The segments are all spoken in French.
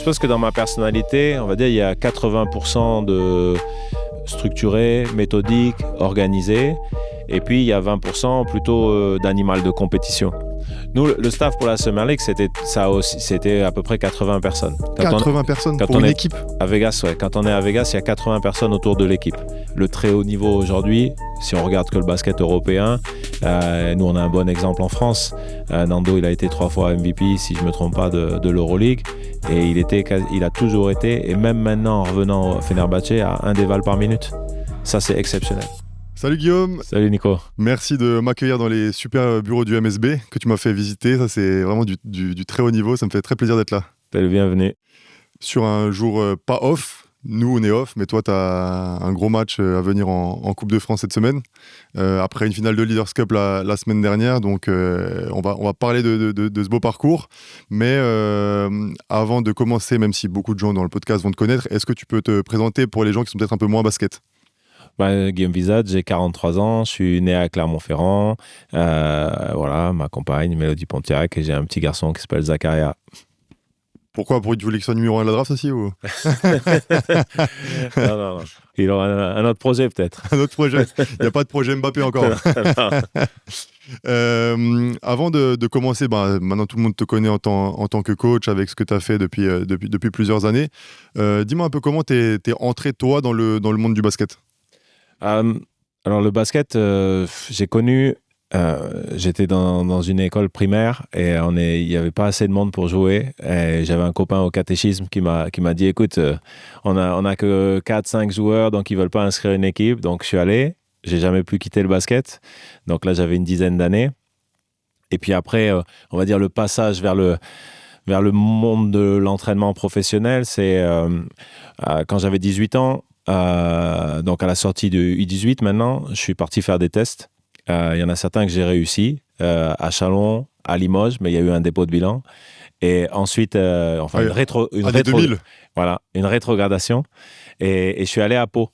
pense que dans ma personnalité, on va dire, il y a 80% de structuré, méthodique, organisé. Et puis, il y a 20% plutôt d'animal de compétition. Nous, le staff pour la Summer League, c'était à peu près 80 personnes. 80 personnes pour une équipe? À Vegas, ouais. Quand on est à Vegas, il y a 80 personnes autour de l'équipe. Le très haut niveau aujourd'hui, si on regarde que le basket européen, nous, on a un bon exemple en France. Nando, il a été 3 fois MVP, si je ne me trompe pas, de l'Euroleague. Et il a toujours été, et même maintenant, en revenant au Fenerbahçe, à 1 déval par minute. Ça, c'est exceptionnel. Salut Guillaume. Salut Nico. Merci de m'accueillir dans les super bureaux du MSB que tu m'as fait visiter. Ça, c'est vraiment du très haut niveau. Ça me fait très plaisir d'être là. T'es le bienvenu. Sur un jour pas off, nous on est off, mais toi tu as un gros match à venir en Coupe de France cette semaine. Après une finale de Leaders Cup la semaine dernière, donc on va parler de ce beau parcours. Mais avant de commencer, même si beaucoup de gens dans le podcast vont te connaître, est-ce que tu peux te présenter pour les gens qui sont peut-être un peu moins basket? Guillaume Visage, j'ai 43 ans, je suis né à Clermont-Ferrand. Voilà, ma compagne, Mélodie Pontiac, et j'ai un petit garçon qui s'appelle Zacharia. Pourquoi? Tu voulais qu'il soit numéro 1 de la draft aussi ou... Non. Il aura un autre projet peut-être. Un autre projet. Il n'y a pas de projet Mbappé encore. Avant de commencer, maintenant tout le monde te connaît en tant que coach avec ce que tu as fait depuis plusieurs années. Dis-moi un peu comment tu es entré toi dans le monde du basket. Alors le basket, j'ai connu, j'étais dans une école primaire et il n'y avait pas assez de monde pour jouer. Et j'avais un copain au catéchisme qui m'a dit, écoute, on a que 4-5 joueurs, donc ils ne veulent pas inscrire une équipe. Donc je suis allé, j'ai jamais pu quitter le basket. Donc là, j'avais une dizaine d'années. Et puis après, on va dire le passage vers le monde de l'entraînement professionnel, c'est quand j'avais 18 ans. Donc à la sortie de U18 maintenant, je suis parti faire des tests. Il y en a certains que j'ai réussi à Chalon, à Limoges, mais il y a eu un dépôt de bilan. Et ensuite, une rétrogradation. Et je suis allé à Pau.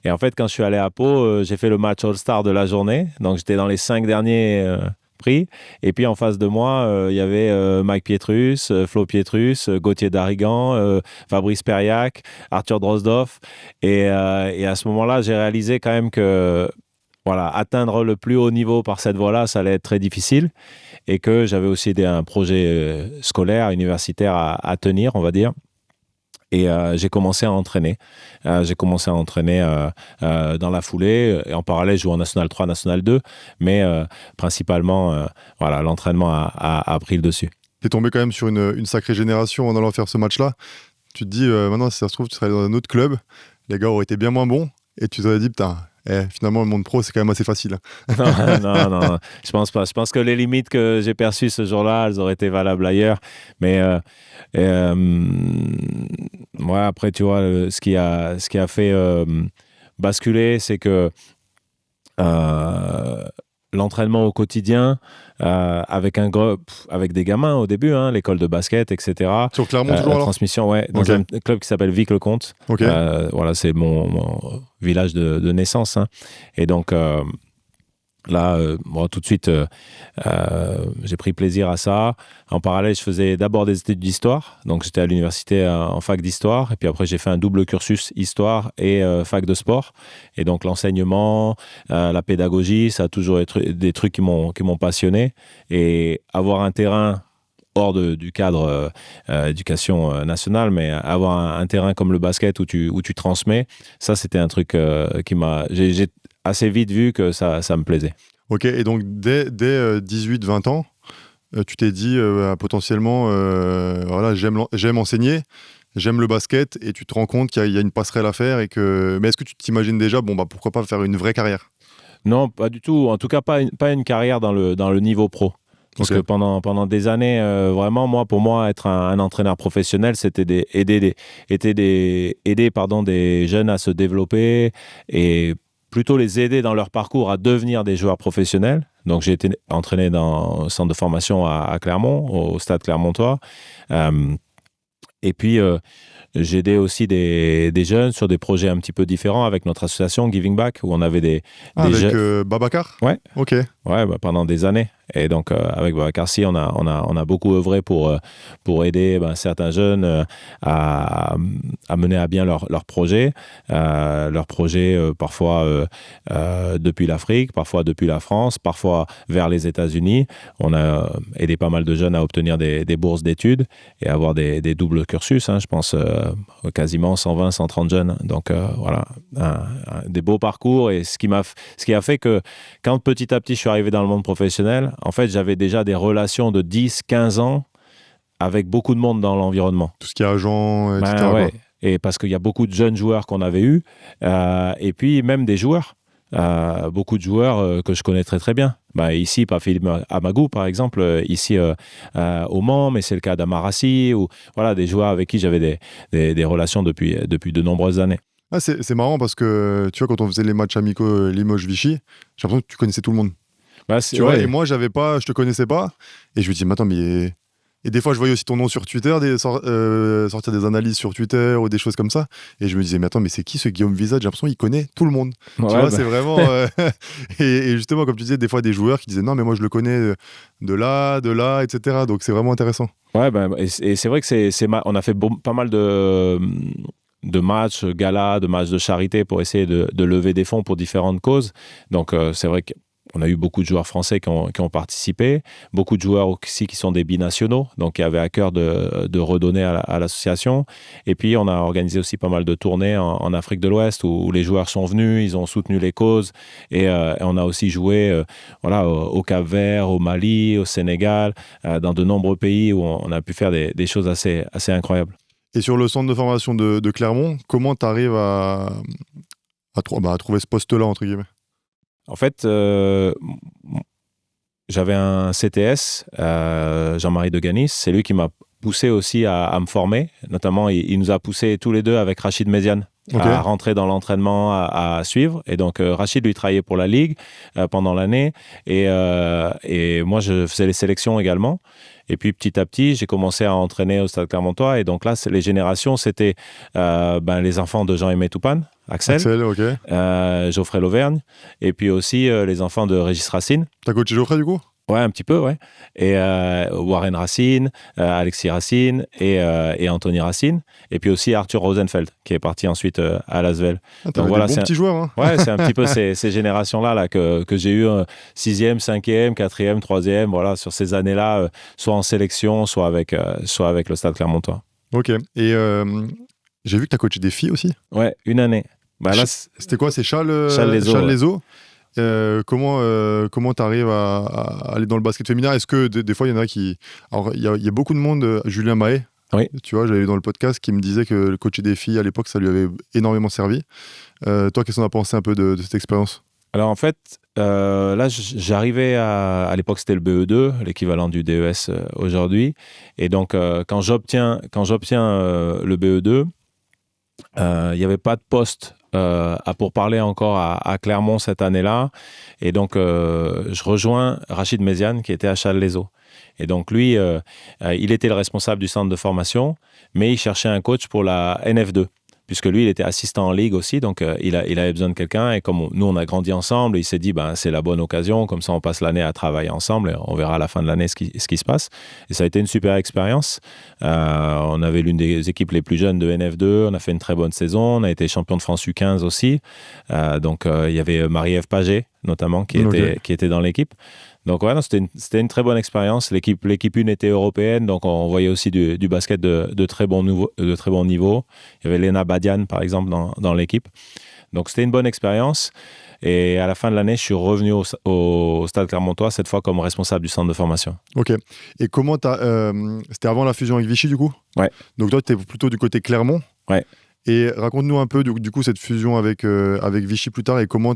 Et en fait, quand je suis allé à Pau, j'ai fait le match All-Star de la journée. Donc j'étais dans les 5 derniers prix. Et puis en face de moi, il y avait Mike Pietrus, Flo Pietrus, Gauthier Darrigan, Fabrice Periac, Arthur Drozdov. Et à ce moment-là, j'ai réalisé quand même que atteindre le plus haut niveau par cette voie-là, ça allait être très difficile. Et que j'avais aussi un projet scolaire, universitaire à tenir, on va dire. Et j'ai commencé à entraîner. Dans la foulée. Et en parallèle, je joue en National 3, National 2. Mais principalement, l'entraînement a pris le dessus. Tu es tombé quand même sur une sacrée génération en allant faire ce match-là. Tu te dis, maintenant, si ça se trouve, tu serais dans un autre club. Les gars auraient été bien moins bons. Et tu t'aurais dit, putain, finalement, le monde pro, c'est quand même assez facile. Non, je pense pas. Je pense que les limites que j'ai perçues ce jour-là, elles auraient été valables ailleurs. Mais après, tu vois, ce qui a fait basculer, c'est que l'entraînement au quotidien, avec des gamins au début, l'école de basket, etc. Sur Clermont toujours alors? Transmission, ouais, dans un club qui s'appelle Vic-le-Comte. Okay. C'est mon village de naissance. Et donc là, tout de suite, j'ai pris plaisir à ça. En parallèle, je faisais d'abord des études d'histoire. Donc, j'étais à l'université en fac d'histoire. Et puis après, j'ai fait un double cursus histoire et fac de sport. Et donc, l'enseignement, la pédagogie, ça a toujours été des trucs qui m'ont passionné. Et avoir un terrain hors du cadre éducation nationale, mais avoir un terrain comme le basket où tu transmets, ça, c'était un truc qui m'a... J'ai assez vite vu que ça me plaisait. Ok, et donc dès 18-20 ans, tu t'es dit potentiellement, j'aime enseigner, j'aime le basket, et tu te rends compte qu'il y a une passerelle à faire. Mais est-ce que tu t'imagines déjà, pourquoi pas faire une vraie carrière? Non, pas du tout. En tout cas, pas une carrière dans le niveau pro. Parce que pendant des années, vraiment, pour moi, être un entraîneur professionnel, c'était aider des jeunes à se développer et plutôt les aider dans leur parcours à devenir des joueurs professionnels. Donc, j'ai été entraîné dans un centre de formation à Clermont, au stade clermontois. Et puis, j'ai aidé aussi des jeunes sur des projets un petit peu différents avec notre association Giving Back, où on avait des avec jeunes... Babacar. Ouais. Ok. Ouais, pendant des années. Et donc, avec Babacar Sy, on a beaucoup œuvré pour aider certains jeunes à mener à bien leur projet. Parfois depuis l'Afrique, parfois depuis la France, parfois vers les États-Unis. On a aidé pas mal de jeunes à obtenir des bourses d'études et avoir des doubles cursus. Je pense quasiment 120, 130 jeunes. Donc voilà, des beaux parcours. Et ce qui a fait que quand petit à petit je suis arrivé dans le monde professionnel, en fait, j'avais déjà des relations de 10, 15 ans avec beaucoup de monde dans l'environnement. Tout ce qui est agent, etc. Ouais. Et parce qu'il y a beaucoup de jeunes joueurs qu'on avait eus, et puis même des joueurs, beaucoup de joueurs que je connais très très bien. Ici, pas Philippe Amagou, par exemple, ici au Mans, mais c'est le cas d'Amarassi, ou voilà, des joueurs avec qui j'avais des relations depuis de nombreuses années. Ah, c'est marrant parce que, tu vois, quand on faisait les matchs amicaux Limoges-Vichy, j'ai l'impression que tu connaissais tout le monde. Tu vois, et moi, je te connaissais pas. Et je me dis, mais attends, mais... Et des fois, je voyais aussi ton nom sur Twitter, sortir des analyses sur Twitter ou des choses comme ça. Et je me disais, mais attends, mais c'est qui ce Guillaume Visa? J'ai l'impression qu'il connaît tout le monde. Tu vois, c'est vraiment... et justement, comme tu disais, des fois, des joueurs qui disaient, non, mais moi, je le connais de là, etc. Donc, c'est vraiment intéressant. Ouais, et c'est vrai que on a fait pas mal de matchs, galas, de matchs de charité pour essayer de lever des fonds pour différentes causes. Donc, c'est vrai qu'on a eu beaucoup de joueurs français qui ont participé, beaucoup de joueurs aussi qui sont des binationaux, donc qui avaient à cœur de redonner à l'association. Et puis, on a organisé aussi pas mal de tournées en Afrique de l'Ouest où les joueurs sont venus, ils ont soutenu les causes. Et on a aussi joué au Cap-Vert, au Mali, au Sénégal, dans de nombreux pays où on a pu faire des choses assez incroyables. Et sur le centre de formation de Clermont, comment tu arrives à trouver ce poste-là, entre guillemets? En fait, j'avais un CTS, Jean-Marie Deganis, c'est lui qui m'a poussé aussi à me former. Notamment, il nous a poussé tous les deux avec Rachid Méziane à rentrer dans l'entraînement, à suivre. Et donc, Rachid, lui, travaillait pour la Ligue pendant l'année. Et moi, je faisais les sélections également. Et puis, petit à petit, j'ai commencé à entraîner au Stade Clermontois. Et donc là, les générations, c'était les enfants de Jean-Aimé Toupane, Axel, Geoffrey Lauvergne, et puis aussi les enfants de Régis Racine. T'as coaché Geoffrey, du coup? Ouais, un petit peu, ouais. Et Warren Racine, Alexis Racine et Anthony Racine. Et puis aussi Arthur Rosenfeld, qui est parti ensuite à Lasvel. Donc voilà, des bons petits joueurs. Hein. Ouais, c'est un petit peu ces générations-là que j'ai eu 6e, 5e, 4e, 3e, voilà, sur ces années-là, soit en sélection, soit avec le Stade Clermontois. Ok. Et j'ai vu que tu as coaché des filles aussi. Ouais, une année. Là, c'était quoi? C'est Charles Lezo. Comment tu arrives à aller dans le basket féminin? Est-ce que des fois, il y en a qui... Alors, il y a beaucoup de monde, Julien Mahé, oui. Tu vois, j'avais vu dans le podcast, qui me disait que le coacher des filles, à l'époque, ça lui avait énormément servi. Toi, qu'est-ce qu'on a pensé un peu de cette expérience? Alors, en fait, là, j'arrivais à l'époque, c'était le BE2, l'équivalent du DES aujourd'hui. Et donc, quand j'obtiens le BE2, il n'y avait pas de poste pour parler encore à Clermont cette année-là. Et donc, je rejoins Rachid Méziane, qui était à Challes-les-Eaux. Et donc, lui, il était le responsable du centre de formation, mais il cherchait un coach pour la NF2, puisque lui, il était assistant en ligue aussi, donc il avait besoin de quelqu'un. Et comme nous, on a grandi ensemble, il s'est dit, c'est la bonne occasion, comme ça, on passe l'année à travailler ensemble, et on verra à la fin de l'année ce qui se passe. Et ça a été une super expérience. On avait l'une des équipes les plus jeunes de NF2, on a fait une très bonne saison, on a été champion de France U15 aussi. Donc, il y avait Marie-Ève Paget, notamment, qui était dans l'équipe. Donc, ouais, c'était une très bonne expérience. L'équipe 1 était européenne, donc on voyait aussi du basket de très bon niveau. Il y avait Léna Badian, par exemple, dans l'équipe. Donc, c'était une bonne expérience. Et à la fin de l'année, je suis revenu au Stade Clermontois, cette fois comme responsable du centre de formation. Ok. Et comment c'était avant la fusion avec Vichy, du coup? Ouais. Donc, toi, tu es plutôt du côté Clermont. Ouais. Et raconte-nous un peu, du coup, cette fusion avec Vichy plus tard et comment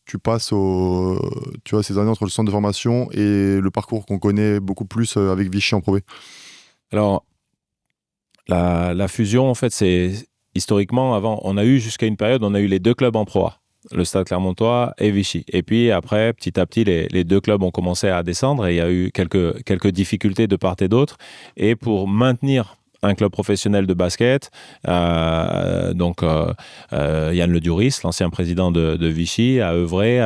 tu passes ces années entre le centre de formation et le parcours qu'on connaît beaucoup plus avec Vichy en Pro B. Alors, la fusion, en fait, c'est historiquement, avant, on a eu jusqu'à une période, on a eu les deux clubs en Pro A, le Stade Clermontois et Vichy. Et puis après, petit à petit, les deux clubs ont commencé à descendre et il y a eu quelques difficultés de part et d'autre. Et pour maintenir un club professionnel de basket. Donc, Yann Le Duris, l'ancien président de Vichy, a œuvré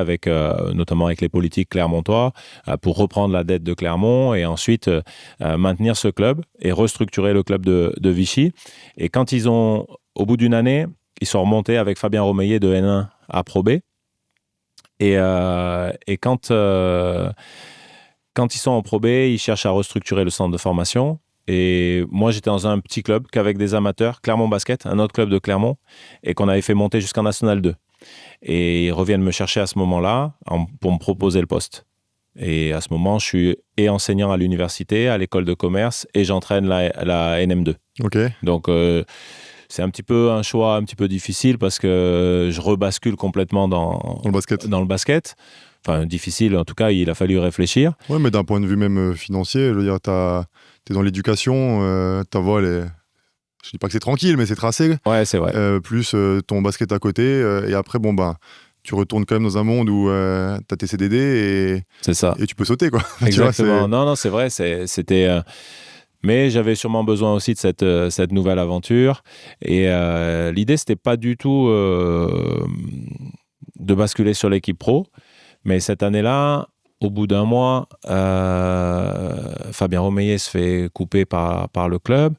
notamment avec les politiques clermontois pour reprendre la dette de Clermont et ensuite maintenir ce club et restructurer le club de Vichy. Et quand au bout d'une année, ils sont remontés avec Fabien Romeillet de N1 à Pro B. Et quand ils sont en Pro B, ils cherchent à restructurer le centre de formation. Et moi, j'étais dans un petit club qu'avec des amateurs, Clermont Basket, un autre club de Clermont, et qu'on avait fait monter jusqu'en National 2. Et ils reviennent me chercher à ce moment-là pour me proposer le poste. Et à ce moment, je suis enseignant à l'université, à l'école de commerce, et j'entraîne la NM2. Ok. Donc, c'est un choix un petit peu difficile parce que je rebascule complètement dans le basket. Enfin, difficile, en tout cas, il a fallu réfléchir. Ouais, mais d'un point de vue même financier, je veux dire, t'es dans l'éducation, ta voie, je dis pas que c'est tranquille, mais c'est tracé. Ouais, c'est vrai. Plus ton basket à côté. Et après, tu retournes quand même dans un monde où t'as tes CDD c'est ça. Et tu peux sauter, quoi. Exactement. Tu vois, non, c'est vrai. C'était... Mais j'avais sûrement besoin aussi de cette nouvelle aventure. Et l'idée, c'était pas du tout de basculer sur l'équipe pro. Mais cette année-là, au bout d'un mois, Fabien Romeillet se fait couper par le club.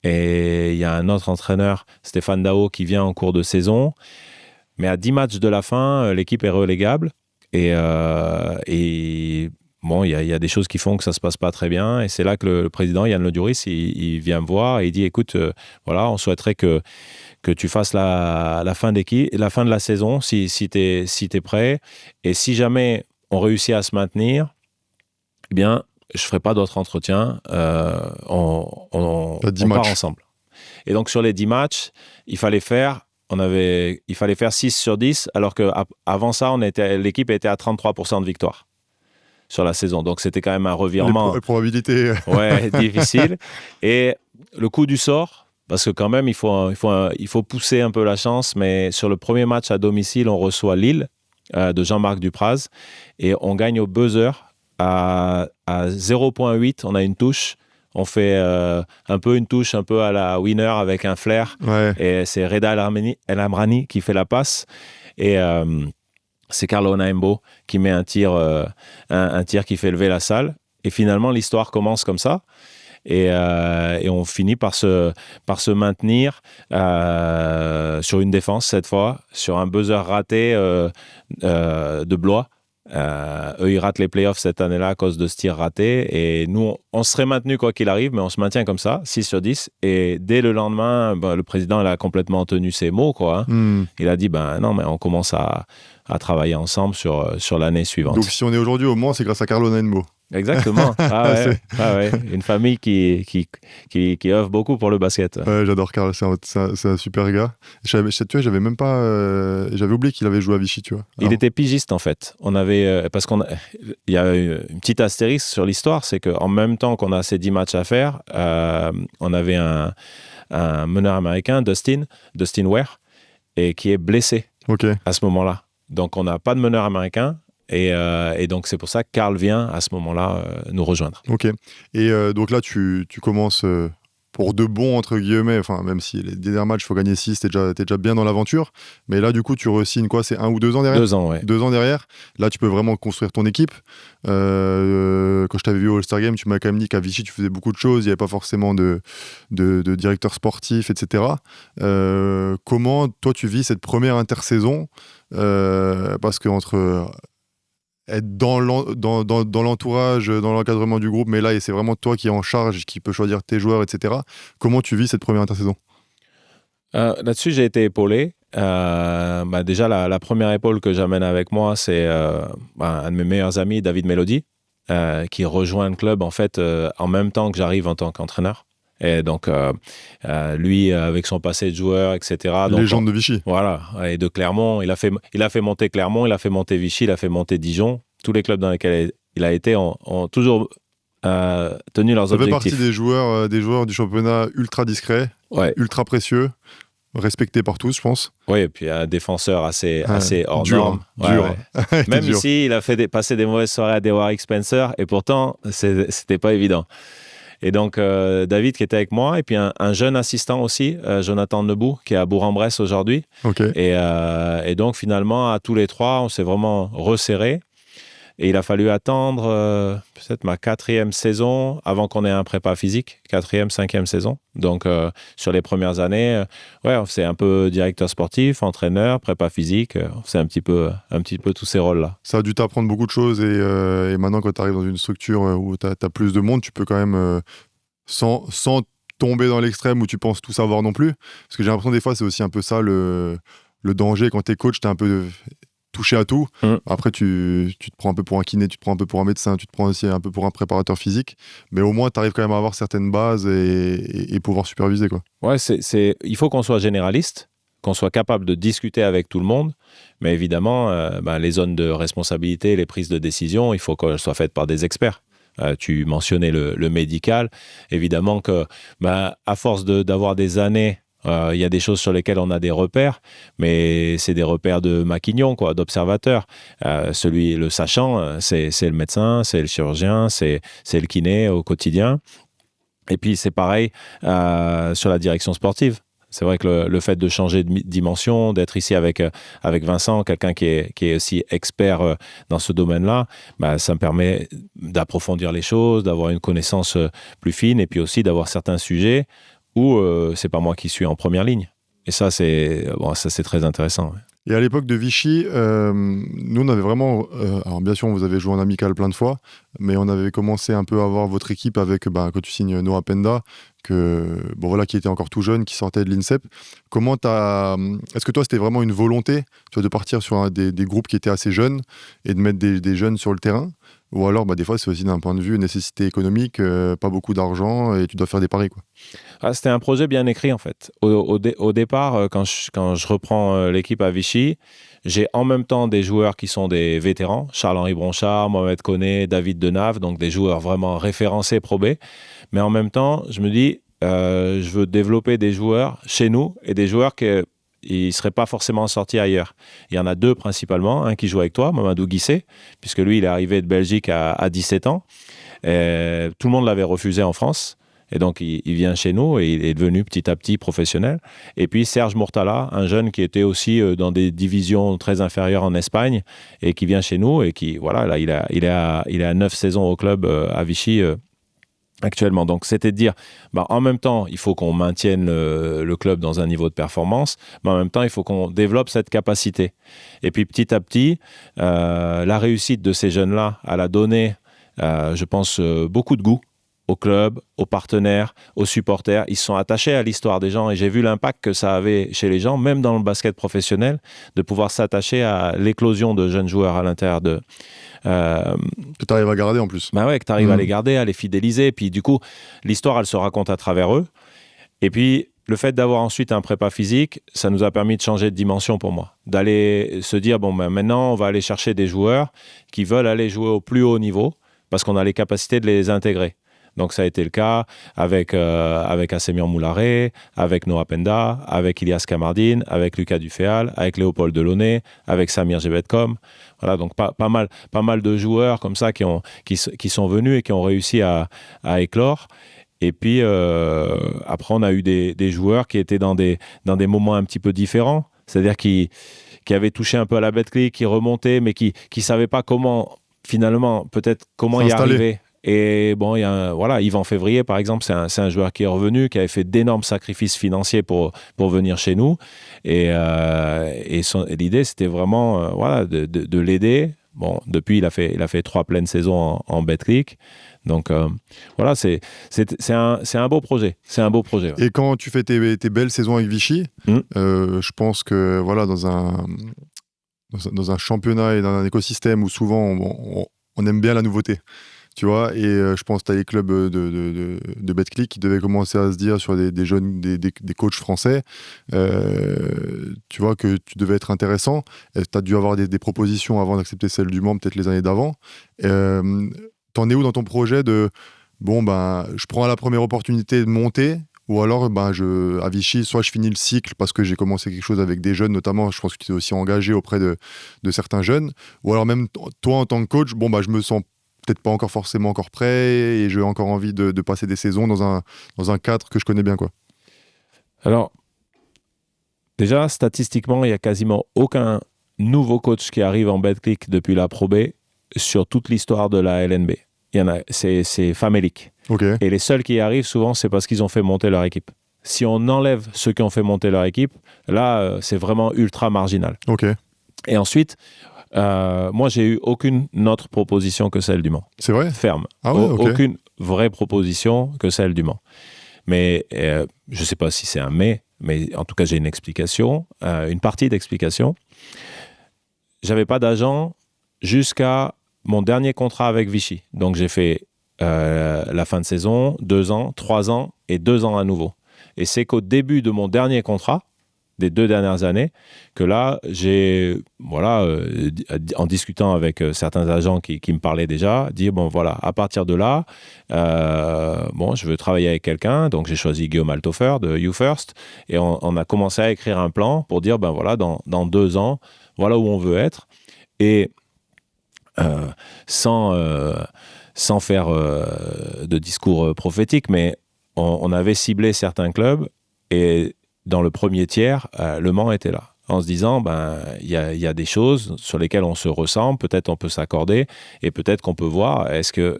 Et il y a un autre entraîneur, Stéphane Dao, qui vient en cours de saison. Mais à 10 matchs de la fin, l'équipe est relégable. Et bon, il y a des choses qui font que ça se passe pas très bien. Et c'est là que le président, Yann Le Duris, il vient me voir et il dit, écoute, voilà, on souhaiterait que tu fasses la fin de la saison, si t'es prêt. Et si jamais on réussit à se maintenir, eh bien, je ferai pas d'autres entretiens. On part ensemble. Et donc, sur les 10 matchs, il fallait faire 6 sur 10, alors qu'avant ça, l'équipe était à 33% de victoire sur la saison. Donc, c'était quand même un revirement. Les probabilités. Ouais, difficile. Et le coup du sort, parce que quand même, il faut pousser un peu la chance, mais sur le premier match à domicile, on reçoit Lille de Jean-Marc Dupraz et on gagne au buzzer à 0.8. On a une touche. On fait un peu une touche un peu à la winner avec un flair. Ouais. Et c'est Reda El Amrani qui fait la passe. Et c'est Carlo Naembo qui met un tir qui fait lever la salle. Et finalement, l'histoire commence comme ça. Et on finit par se maintenir sur une défense cette fois, sur un buzzer raté de Blois. Eux, ils ratent les playoffs cette année-là à cause de ce tir raté. Et nous, on serait maintenu quoi qu'il arrive, mais on se maintient comme ça, 6 sur 10. Et dès le lendemain, le président il a complètement tenu ses mots, quoi. Il a dit, non, mais on commence à travailler ensemble sur l'année suivante. Donc, si on est aujourd'hui au Mans, c'est grâce à Carlo Naembo. Exactement. Ouais. Une famille qui œuvre beaucoup pour le basket. Ouais, j'adore Carl, c'est un super gars. Tu vois, j'avais même pas, j'avais oublié qu'il avait joué à Vichy, tu vois. Il était pigiste en fait. On avait il y a une petite astérisque sur l'histoire, c'est qu'en même temps qu'on a ces 10 matchs à faire, on avait un meneur américain, Dustin Ware, et qui est blessé à ce moment-là. Donc on n'a pas de meneur américain. Et donc, c'est pour ça que Carl vient à ce moment-là nous rejoindre. Ok. Et donc là, tu commences pour de bon, entre guillemets, enfin, même si les derniers matchs, il faut gagner 6, t'es déjà bien dans l'aventure. Mais là, du coup, tu re-signes quoi? C'est 1 ou 2 ans derrière? 2 ans, ouais. 2 ans derrière. Là, tu peux vraiment construire ton équipe. Quand je t'avais vu au All-Star Game, tu m'as quand même dit qu'à Vichy, tu faisais beaucoup de choses. Il n'y avait pas forcément de directeur sportif, etc. Comment, toi, tu vis cette première intersaison? Parce qu'entre être dans l'entourage, dans l'encadrement du groupe, mais là, c'est vraiment toi qui es en charge, qui peut choisir tes joueurs, etc. Comment tu vis cette première intersaison? Là-dessus, j'ai été épaulé. Déjà, la première épaule que j'amène avec moi, c'est un de mes meilleurs amis, David Melody, qui rejoint le club en fait en même temps que j'arrive en tant qu'entraîneur. Et donc, lui, avec son passé de joueur, etc. Légende de Vichy. Voilà, et de Clermont. Il a fait monter Clermont, il a fait monter Vichy, il a fait monter Dijon. Tous les clubs dans lesquels il a été ont toujours tenu leurs objectifs. Ça fait partie des joueurs du championnat ultra discrets, ultra précieux, respectés par tous, je pense. Oui, et puis un défenseur assez hors dur, norme. Dur. Même ici, il a fait passer des mauvaises soirées à des Warwick Spencer, et pourtant, c'était pas évident. Et donc, David qui était avec moi, et puis un jeune assistant aussi, Jonathan Nebou, qui est à Bourg-en-Bresse aujourd'hui. Ok. Et donc, finalement, à tous les trois, on s'est vraiment resserrés. Et il a fallu attendre peut-être ma 4e saison avant qu'on ait un prépa physique, 4e, 5e saison. Donc, sur les premières années, c'est un peu directeur sportif, entraîneur, prépa physique. C'est un petit peu tous ces rôles-là. Ça a dû t'apprendre beaucoup de choses et maintenant, quand tu arrives dans une structure où tu as plus de monde, tu peux quand même, sans tomber dans l'extrême où tu penses tout savoir non plus. Parce que j'ai l'impression des fois, c'est aussi un peu ça le danger. Quand tu es coach, tu es un peu touché à tout. Après, tu te prends un peu pour un kiné, tu te prends un peu pour un médecin, tu te prends aussi un peu pour un préparateur physique. Mais au moins, tu arrives quand même à avoir certaines bases et pouvoir superviser, quoi. Ouais, il faut qu'on soit généraliste, qu'on soit capable de discuter avec tout le monde. Mais évidemment, les zones de responsabilité, les prises de décision, il faut qu'elles soient faites par des experts. Tu mentionnais le médical. Évidemment que, à force d'avoir des années, il y a des choses sur lesquelles on a des repères, mais c'est des repères de maquignon, quoi, d'observateur. Le sachant, c'est le médecin, c'est le chirurgien, c'est le kiné au quotidien. Et puis c'est pareil sur la direction sportive. C'est vrai que le fait de changer de dimension, d'être ici avec Vincent, quelqu'un qui est aussi expert dans ce domaine-là, ça me permet d'approfondir les choses, d'avoir une connaissance plus fine, et puis aussi d'avoir certains sujets où c'est pas moi qui suis en première ligne. Et ça, c'est très intéressant. Ouais. Et à l'époque de Vichy, nous, on avait vraiment... alors bien sûr, vous avez joué en amical plein de fois, mais on avait commencé un peu à voir votre équipe avec, quand tu signes Noah Penda, qui était encore tout jeune, qui sortait de l'INSEP. Est-ce que toi, c'était vraiment une volonté, de partir sur des groupes qui étaient assez jeunes et de mettre des jeunes sur le terrain ? Ou alors, des fois, c'est aussi d'un point de vue nécessité économique, pas beaucoup d'argent et tu dois faire des paris, quoi. C'était un projet bien écrit, en fait. Au départ, quand je reprends l'équipe à Vichy, j'ai en même temps des joueurs qui sont des vétérans, Charles-Henri Bronchard, Mohamed Koné, David Denave, donc des joueurs vraiment référencés Pro B. Mais en même temps, je me dis, je veux développer des joueurs chez nous et des joueurs qui ne seraient pas forcément sortis ailleurs. Il y en a 2 principalement, un qui joue avec toi, Mamadou Guissé, puisque lui, il est arrivé de Belgique à 17 ans. Et tout le monde l'avait refusé en France. Et donc, il vient chez nous et il est devenu petit à petit professionnel. Et puis, Serge Mourtala, un jeune qui était aussi dans des divisions très inférieures en Espagne et qui vient chez nous et qui, voilà, là, il est à 9 saisons au club à Vichy actuellement. Donc, c'était de dire, en même temps, il faut qu'on maintienne le club dans un niveau de performance, mais en même temps, il faut qu'on développe cette capacité. Et puis, petit à petit, la réussite de ces jeunes-là, elle a donné, je pense, beaucoup de goût au club, aux partenaires, aux supporters. Ils se sont attachés à l'histoire des gens et j'ai vu l'impact que ça avait chez les gens, même dans le basket professionnel, de pouvoir s'attacher à l'éclosion de jeunes joueurs à l'intérieur de... Que tu arrives à garder en plus. Que tu arrives à les garder, à les fidéliser. Et puis du coup, l'histoire, elle se raconte à travers eux. Et puis, le fait d'avoir ensuite un prépa physique, ça nous a permis de changer de dimension pour moi. D'aller se dire, maintenant, on va aller chercher des joueurs qui veulent aller jouer au plus haut niveau parce qu'on a les capacités de les intégrer. Donc, ça a été le cas avec Assemir Moularé, avec Noah Penda, avec Ilias Kamardine, avec Lucas Duféal, avec Léopold Delaunay, avec Samir Gebetkom. Voilà, donc pas mal de joueurs comme ça qui sont venus et qui ont réussi à éclore. Et puis, après, on a eu des joueurs qui étaient dans des moments un petit peu différents, c'est-à-dire qui avaient touché un peu à la Betclic, qui remontaient, mais qui ne savaient pas comment, finalement, peut-être comment y arriver. Et bon, il y a Yvan Février, par exemple, c'est un joueur qui est revenu, qui avait fait d'énormes sacrifices financiers pour venir chez nous. Et l'idée, c'était vraiment de l'aider. Bon, depuis, il a fait 3 pleines saisons en Betclic. Donc, c'est un beau projet. C'est un beau projet. Ouais. Et quand tu fais tes belles saisons avec Vichy, je pense que dans un championnat et dans un écosystème où souvent on aime bien la nouveauté. Tu vois, et je pense que tu as les clubs de Betclic qui devaient commencer à se dire sur des jeunes, des coachs français, tu vois, que tu devais être intéressant. Tu as dû avoir des propositions avant d'accepter celles du Mans, peut-être les années d'avant. T'en es où dans ton projet de, je prends la première opportunité de monter, ou alors à Vichy, soit je finis le cycle parce que j'ai commencé quelque chose avec des jeunes, notamment, je pense que tu t'es aussi engagé auprès de certains jeunes, ou alors même toi en tant que coach, je me sens peut-être pas encore forcément encore prêt et j'ai encore envie de passer des saisons dans un cadre que je connais bien, quoi. Alors, déjà, statistiquement, il n'y a quasiment aucun nouveau coach qui arrive en Betclic depuis la Pro B sur toute l'histoire de la LNB. Il y en a, c'est famélique. Okay. Et les seuls qui y arrivent, souvent, c'est parce qu'ils ont fait monter leur équipe. Si on enlève ceux qui ont fait monter leur équipe, là, c'est vraiment ultra marginal. Okay. Et ensuite, moi, j'ai eu aucune autre proposition que celle du Mans. C'est vrai ? Ferme. Ah ouais, okay. Aucune vraie proposition que celle du Mans. Mais je ne sais pas si c'est un mais en tout cas, j'ai une explication, une partie d'explication. J'avais pas d'agent jusqu'à mon dernier contrat avec Vichy. Donc, j'ai fait la fin de saison, 2 ans, 3 ans et 2 ans à nouveau. Et c'est qu'au début de mon dernier contrat, des 2 dernières années, que là, j'ai, en discutant avec certains agents qui me parlaient déjà, dit, bon, voilà, à partir de là, je veux travailler avec quelqu'un. Donc, j'ai choisi Guillaume Althofer de YouFirst. Et on a commencé à écrire un plan pour dire, ben voilà, dans 2 ans, voilà où on veut être. Et sans faire de discours prophétique, mais on avait ciblé certains clubs et dans le premier tiers, Le Mans était là. En se disant, il y a des choses sur lesquelles on se ressemble, peut-être on peut s'accorder et peut-être qu'on peut voir, est-ce qu'il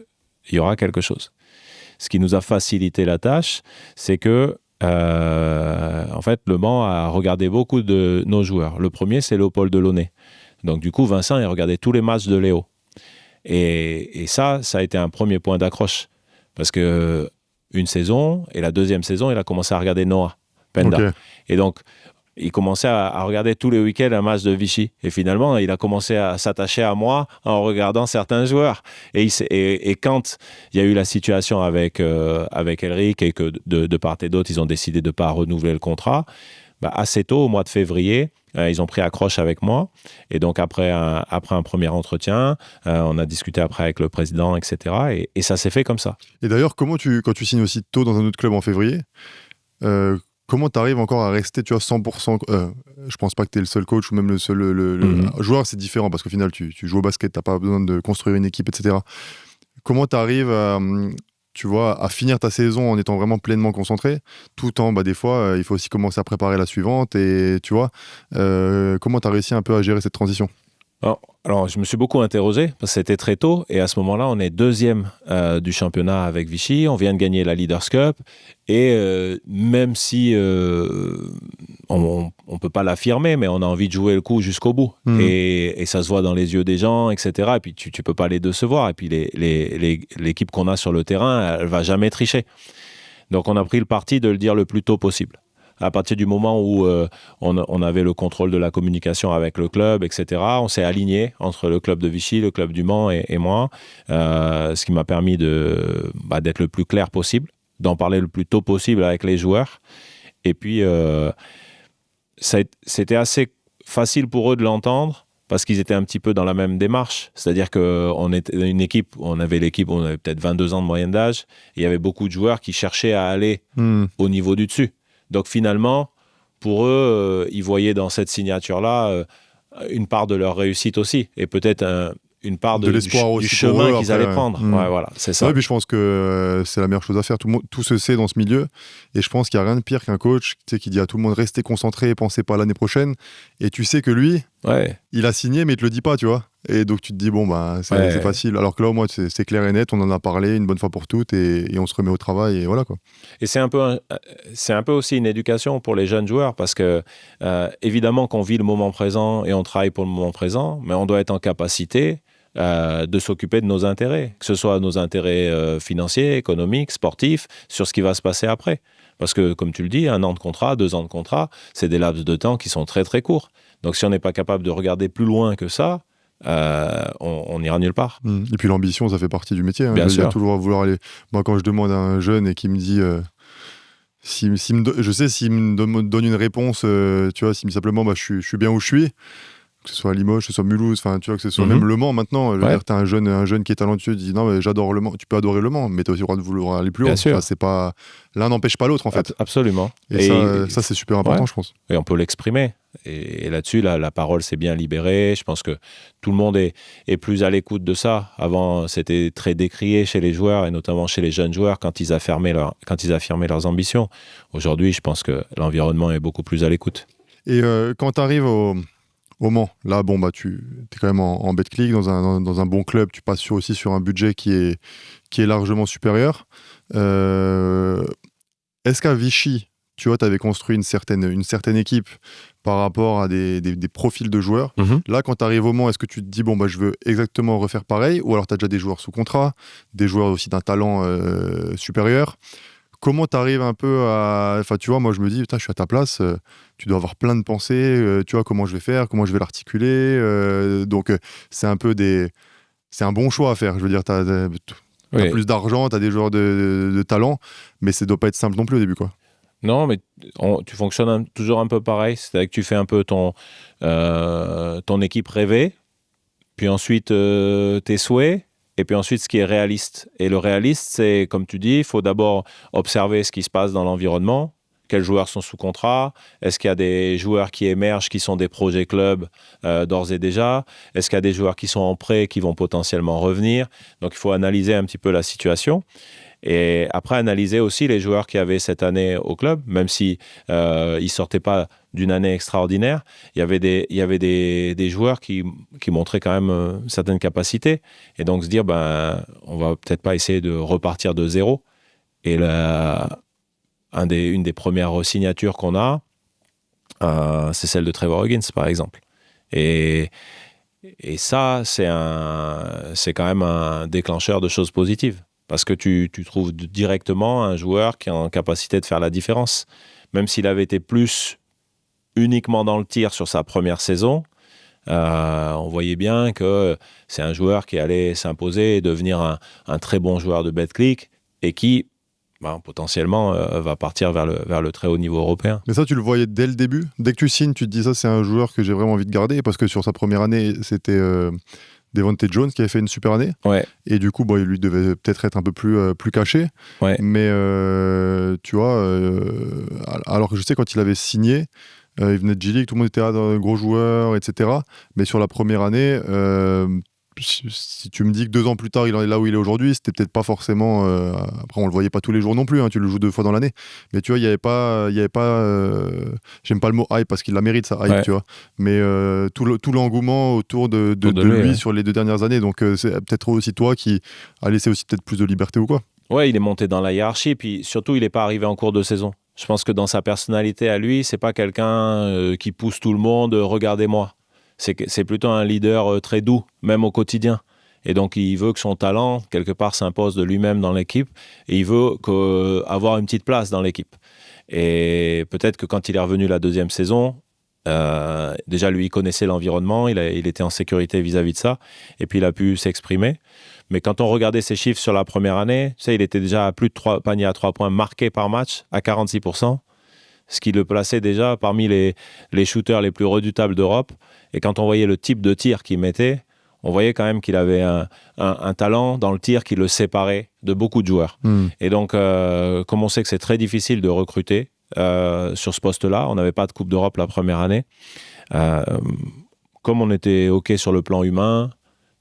y aura quelque chose. Ce qui nous a facilité la tâche, c'est que en fait, Le Mans a regardé beaucoup de nos joueurs. Le premier, c'est Léopold Delaunay. Donc du coup, Vincent, il regardait tous les matchs de Léo. Et ça a été un premier point d'accroche. Parce que une saison, et la deuxième saison, il a commencé à regarder Noah Penda. Okay. Et donc, il commençait à regarder tous les week-ends un match de Vichy. Et finalement, il a commencé à s'attacher à moi en regardant certains joueurs. Et quand il y a eu la situation avec Elric et que de part et d'autre, ils ont décidé de ne pas renouveler le contrat, assez tôt, au mois de février, ils ont pris accroche avec moi. Et donc, après un premier entretien, on a discuté après avec le président, etc. Et ça s'est fait comme ça. Et d'ailleurs, quand tu signes aussi tôt dans un autre club en février, comment tu arrives encore à rester, tu vois, 100% je pense pas que tu es le seul coach ou même le seul joueur, c'est différent parce qu'au final, tu joues au basket, tu n'as pas besoin de construire une équipe, etc. Comment tu arrives à finir ta saison en étant vraiment pleinement concentré, tout en, des fois, il faut aussi commencer à préparer la suivante et tu vois, comment tu as réussi un peu à gérer cette transition ? Alors, je me suis beaucoup interrogé parce que c'était très tôt et à ce moment-là, on est 2e du championnat avec Vichy. On vient de gagner la Leaders Cup et même si on peut pas l'affirmer, mais on a envie de jouer le coup jusqu'au bout et ça se voit dans les yeux des gens, etc. Et puis tu peux pas les décevoir. Et puis l'équipe qu'on a sur le terrain, elle va jamais tricher. Donc on a pris le parti de le dire le plus tôt possible. À partir du moment où on avait le contrôle de la communication avec le club, etc., on s'est aligné entre le club de Vichy, le club du Mans et moi, ce qui m'a permis d'être le plus clair possible, d'en parler le plus tôt possible avec les joueurs. Et puis, c'était assez facile pour eux de l'entendre parce qu'ils étaient un petit peu dans la même démarche. C'est-à-dire qu'on était une équipe, on avait peut-être 22 ans de moyenne d'âge, et il y avait beaucoup de joueurs qui cherchaient à aller au niveau du dessus. Donc finalement, pour eux, ils voyaient dans cette signature-là une part de leur réussite aussi, et peut-être une part de l'espoir du chemin qu'ils allaient prendre. Ouais, voilà, c'est ça. Ouais, puis je pense que c'est la meilleure chose à faire. Tout se sait dans ce milieu, et je pense qu'il n'y a rien de pire qu'un coach qui dit à tout le monde restez concentré et pensez pas à l'année prochaine. Et tu sais que lui, il a signé, mais il te le dit pas, tu vois. Et donc tu te dis c'est facile. Alors que là, au moins, c'est clair et net. On en a parlé une bonne fois pour toutes, et on se remet au travail, et voilà quoi. Et c'est un peu aussi une éducation pour les jeunes joueurs parce que évidemment qu'on vit le moment présent et on travaille pour le moment présent, mais on doit être en capacité de s'occuper de nos intérêts, que ce soit nos intérêts financiers, économiques, sportifs, sur ce qui va se passer après. Parce que, comme tu le dis, 1 an de contrat, 2 ans de contrat, c'est des laps de temps qui sont très très courts. Donc si on n'est pas capable de regarder plus loin que ça, on n'ira nulle part. Et puis l'ambition, ça fait partie du métier. Bien sûr. Toujours vouloir aller. Moi, quand je demande à un jeune et qu'il me dit... je sais s'il me donne une réponse, tu vois, s'il me dit simplement je suis bien où je suis, que ce soit à Limoges, que ce soit Mulhouse, enfin tu vois, que ce soit même Le Mans maintenant. Je veux dire, t'as un jeune qui est talentueux, il dit non mais j'adore Le Mans. Tu peux adorer Le Mans, mais t'as aussi le droit de vouloir aller plus haut. Bien sûr. C'est pas l'un n'empêche pas l'autre en fait. Absolument. Et ça c'est super important, je pense. Et on peut l'exprimer. Et là-dessus, la parole s'est bien libérée. Je pense que tout le monde est plus à l'écoute de ça. Avant, c'était très décrié chez les joueurs, et notamment chez les jeunes joueurs, quand ils affirmaient leurs ambitions. Aujourd'hui, je pense que l'environnement est beaucoup plus à l'écoute. Et quand tu arrives au Mans, là, bon, bah, tu es quand même en Betclic, dans un bon club, tu passes aussi sur un budget qui est largement supérieur. Est-ce qu'à Vichy, tu vois, tu avais construit une certaine équipe par rapport à des profils de joueurs. Là, quand tu arrives au Mans, est-ce que tu te dis, bon, bah, je veux exactement refaire pareil, ou alors tu as déjà des joueurs sous contrat, des joueurs aussi d'un talent supérieur? Comment tu arrives un peu à... Enfin, tu vois, moi, je me dis, putain, je suis à ta place, tu dois avoir plein de pensées, tu vois, comment je vais faire, comment je vais l'articuler. Donc, c'est un peu c'est un bon choix à faire. Je veux dire, tu as plus d'argent, tu as des joueurs de talent, mais ça doit pas être simple non plus au début, quoi. Non, mais tu fonctionnes toujours un peu pareil. C'est-à-dire que tu fais un peu ton équipe rêvée, puis ensuite tes souhaits, et puis ensuite ce qui est réaliste. Et le réaliste, c'est, comme tu dis, il faut d'abord observer ce qui se passe dans l'environnement. Quels joueurs sont sous contrat? Est-ce qu'il y a des joueurs qui émergent, qui sont des projets clubs d'ores et déjà? Est-ce qu'il y a des joueurs qui sont en prêt, qui vont potentiellement revenir? Donc, il faut analyser un petit peu la situation. Et après, analyser aussi les joueurs qui avaient cette année au club, même si ils sortaient pas d'une année extraordinaire. Il y avait des joueurs qui montraient quand même certaines capacités. Et donc, se dire, on va peut-être pas essayer de repartir de zéro. Et une des premières signatures qu'on a, c'est celle de Trevor Huggins, par exemple. Et ça, c'est quand même un déclencheur de choses positives. Parce que tu trouves directement un joueur qui est en capacité de faire la différence. Même s'il avait été plus uniquement dans le tir sur sa première saison, on voyait bien que c'est un joueur qui allait s'imposer et devenir un très bon joueur de Betclic et qui, potentiellement, va partir vers le très haut niveau européen. Mais ça, tu le voyais dès le début? Dès que tu signes, tu te dis ça, c'est un joueur que j'ai vraiment envie de garder, parce que sur sa première année, c'était Devontae Jones qui avait fait une super année. Ouais. Et du coup, il lui devait peut-être être un peu plus caché. Ouais. Mais tu vois, alors que je sais, quand il avait signé, il venait de G-League, tout le monde était un gros joueur, etc. Mais sur la première année, si tu me dis que 2 ans plus tard, il en est là où il est aujourd'hui, c'était peut-être pas forcément... après, on le voyait pas tous les jours non plus, hein, tu le joues 2 fois dans l'année. Mais tu vois, il y avait pas j'aime pas le mot hype, parce qu'il la mérite, ça, hype, tu vois. Mais tout l'engouement autour de lui sur les 2 dernières années. Donc, c'est peut-être aussi toi qui a laissé aussi peut-être plus de liberté ou quoi. Ouais, il est monté dans la hiérarchie, puis surtout, il n'est pas arrivé en cours de saison. Je pense que dans sa personnalité à lui, c'est pas quelqu'un qui pousse tout le monde, regardez-moi. C'est plutôt un leader très doux, même au quotidien. Et donc, il veut que son talent, quelque part, s'impose de lui-même dans l'équipe. Et il veut avoir une petite place dans l'équipe. Et peut-être que quand il est revenu la 2e saison, déjà, lui, il connaissait l'environnement. Il était en sécurité vis-à-vis de ça. Et puis, il a pu s'exprimer. Mais quand on regardait ses chiffres sur la première année, tu sais, il était déjà à plus de 3 paniers à 3 points marqués par match, à 46%. Ce qui le plaçait déjà parmi les shooters les plus redoutables d'Europe. Et quand on voyait le type de tir qu'il mettait, on voyait quand même qu'il avait un talent dans le tir qui le séparait de beaucoup de joueurs. Et donc, comme on sait que c'est très difficile de recruter sur ce poste-là, on n'avait pas de Coupe d'Europe la première année, comme on était OK sur le plan humain,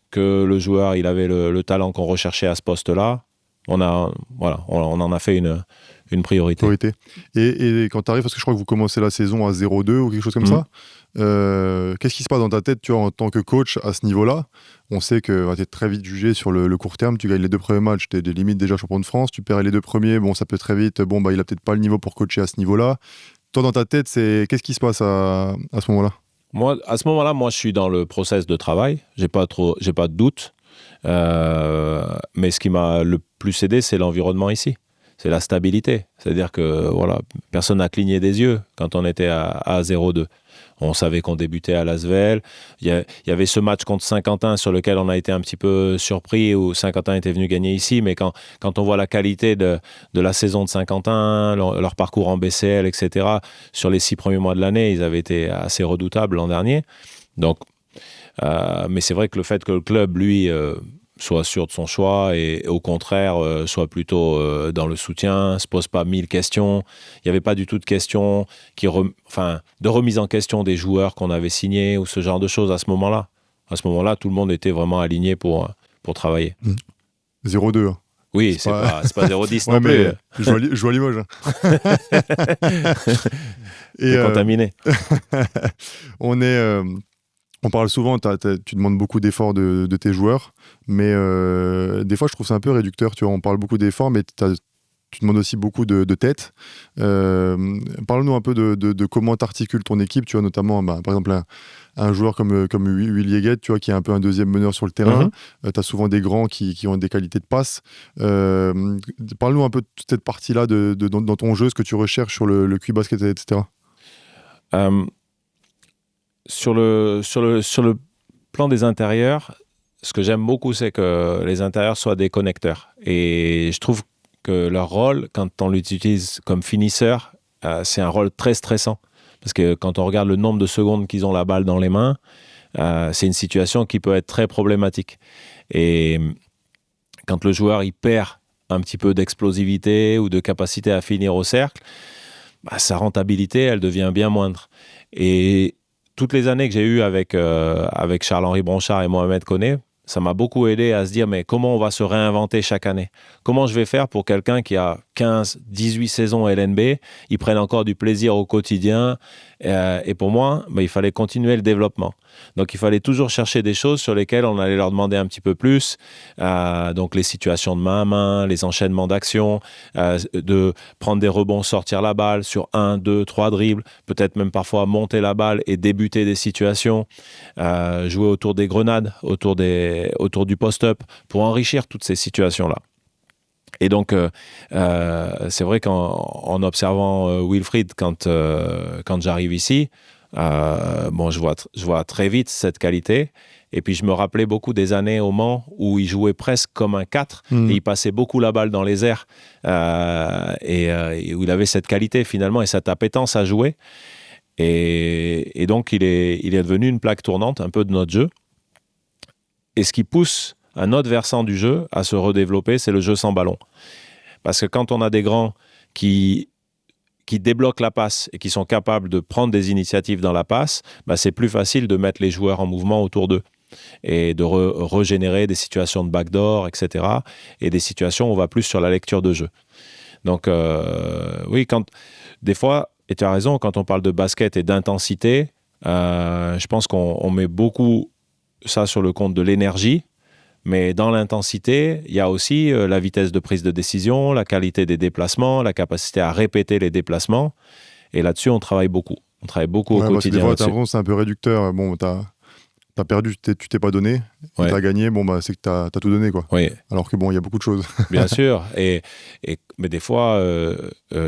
que le joueur il avait le talent qu'on recherchait à ce poste-là, on en a fait une priorité. Et quand tu arrives, parce que je crois que vous commencez la saison à 0-2 ou quelque chose comme ça, qu'est-ce qui se passe dans ta tête, tu vois, en tant que coach à ce niveau-là? On sait que tu es très vite jugé sur le court terme, tu gagnes les 2 premiers matchs, tu es des limites déjà champion de France, tu perds les 2 premiers, bon, ça peut très vite, il a peut-être pas le niveau pour coacher à ce niveau-là. Toi, dans ta tête, qu'est-ce qui se passe à ce moment-là? Moi, à ce moment-là, je suis dans le process de travail, j'ai pas de doute, mais ce qui m'a le plus aidé, c'est l'environnement ici. C'est la stabilité. C'est-à-dire que personne n'a cligné des yeux quand on était à 0-2. On savait qu'on débutait à Lasvel. Il y avait ce match contre Saint-Quentin sur lequel on a été un petit peu surpris, où Saint-Quentin était venu gagner ici. Mais quand on voit la qualité de la saison de Saint-Quentin, leur parcours en BCL, etc., sur les 6 premiers mois de l'année, ils avaient été assez redoutables l'an dernier. Donc, mais c'est vrai que le fait que le club, lui, soit sûr de son choix et au contraire, soit plutôt dans le soutien, ne se pose pas 1000 questions. Il n'y avait pas du tout de questions, de remise en question des joueurs qu'on avait signés ou ce genre de choses à ce moment-là. À ce moment-là, tout le monde était vraiment aligné pour travailler. 0-2. Hein. Oui, c'est pas 0-10 ouais, non plus. Je joue à Limoges. Hein. T'es contaminé. On parle souvent, tu demandes beaucoup d'efforts de tes joueurs, mais des fois je trouve ça un peu réducteur. Tu vois, on parle beaucoup d'efforts, mais tu demandes aussi beaucoup de tête. Parle-nous un peu de comment tu articules ton équipe, tu vois, notamment par exemple un joueur comme Will Yeguet, tu vois, qui est un peu un deuxième meneur sur le terrain. Tu as souvent des grands qui ont des qualités de passe. Parle-nous un peu de cette partie-là dans ton jeu, ce que tu recherches sur le QI basket, etc. Sur le plan des intérieurs, ce que j'aime beaucoup, c'est que les intérieurs soient des connecteurs. Et je trouve que leur rôle, quand on l'utilise comme finisseur, c'est un rôle très stressant. Parce que quand on regarde le nombre de secondes qu'ils ont la balle dans les mains, c'est une situation qui peut être très problématique. Et quand le joueur il perd un petit peu d'explosivité ou de capacité à finir au cercle, sa rentabilité, elle devient bien moindre. Et toutes les années que j'ai eues avec Charles-Henri Bronchard et Mohamed Koné, ça m'a beaucoup aidé à se dire, mais comment on va se réinventer chaque année ? Comment je vais faire pour quelqu'un qui a 15, 18 saisons LNB, il prenne encore du plaisir au quotidien, et pour moi, il fallait continuer le développement. Donc, il fallait toujours chercher des choses sur lesquelles on allait leur demander un petit peu plus. Donc, les situations de main à main, les enchaînements d'actions, de prendre des rebonds, sortir la balle sur 1, 2, 3 dribbles, peut-être même parfois monter la balle et débuter des situations, jouer autour des grenades, autour du post-up, pour enrichir toutes ces situations-là. Et donc, c'est vrai qu'en observant Wilfried, quand j'arrive ici, je vois très vite cette qualité. Et puis, je me rappelais beaucoup des années au Mans où il jouait presque comme un 4 et il passait beaucoup la balle dans les airs et où il avait cette qualité finalement et cette appétence à jouer. Et donc, il est devenu une plaque tournante un peu de notre jeu. Et ce qui pousse un autre versant du jeu à se redévelopper, c'est le jeu sans ballon. Parce que quand on a des grands qui débloquent la passe et qui sont capables de prendre des initiatives dans la passe, c'est plus facile de mettre les joueurs en mouvement autour d'eux et de régénérer des situations de backdoor, etc. Et des situations où on va plus sur la lecture de jeu. Donc, oui, des fois, et tu as raison, quand on parle de basket et d'intensité, je pense qu'on met beaucoup ça sur le compte de l'énergie. Mais dans l'intensité, il y a aussi la vitesse de prise de décision, la qualité des déplacements, la capacité à répéter les déplacements. Et là-dessus, on travaille beaucoup. On travaille beaucoup au quotidien. Des fois, c'est un peu réducteur. Bon, t'as perdu, tu t'es pas donné. Ouais. T'as gagné, c'est que t'as tout donné, quoi. Oui. Alors que il y a beaucoup de choses. Bien sûr. Mais des fois,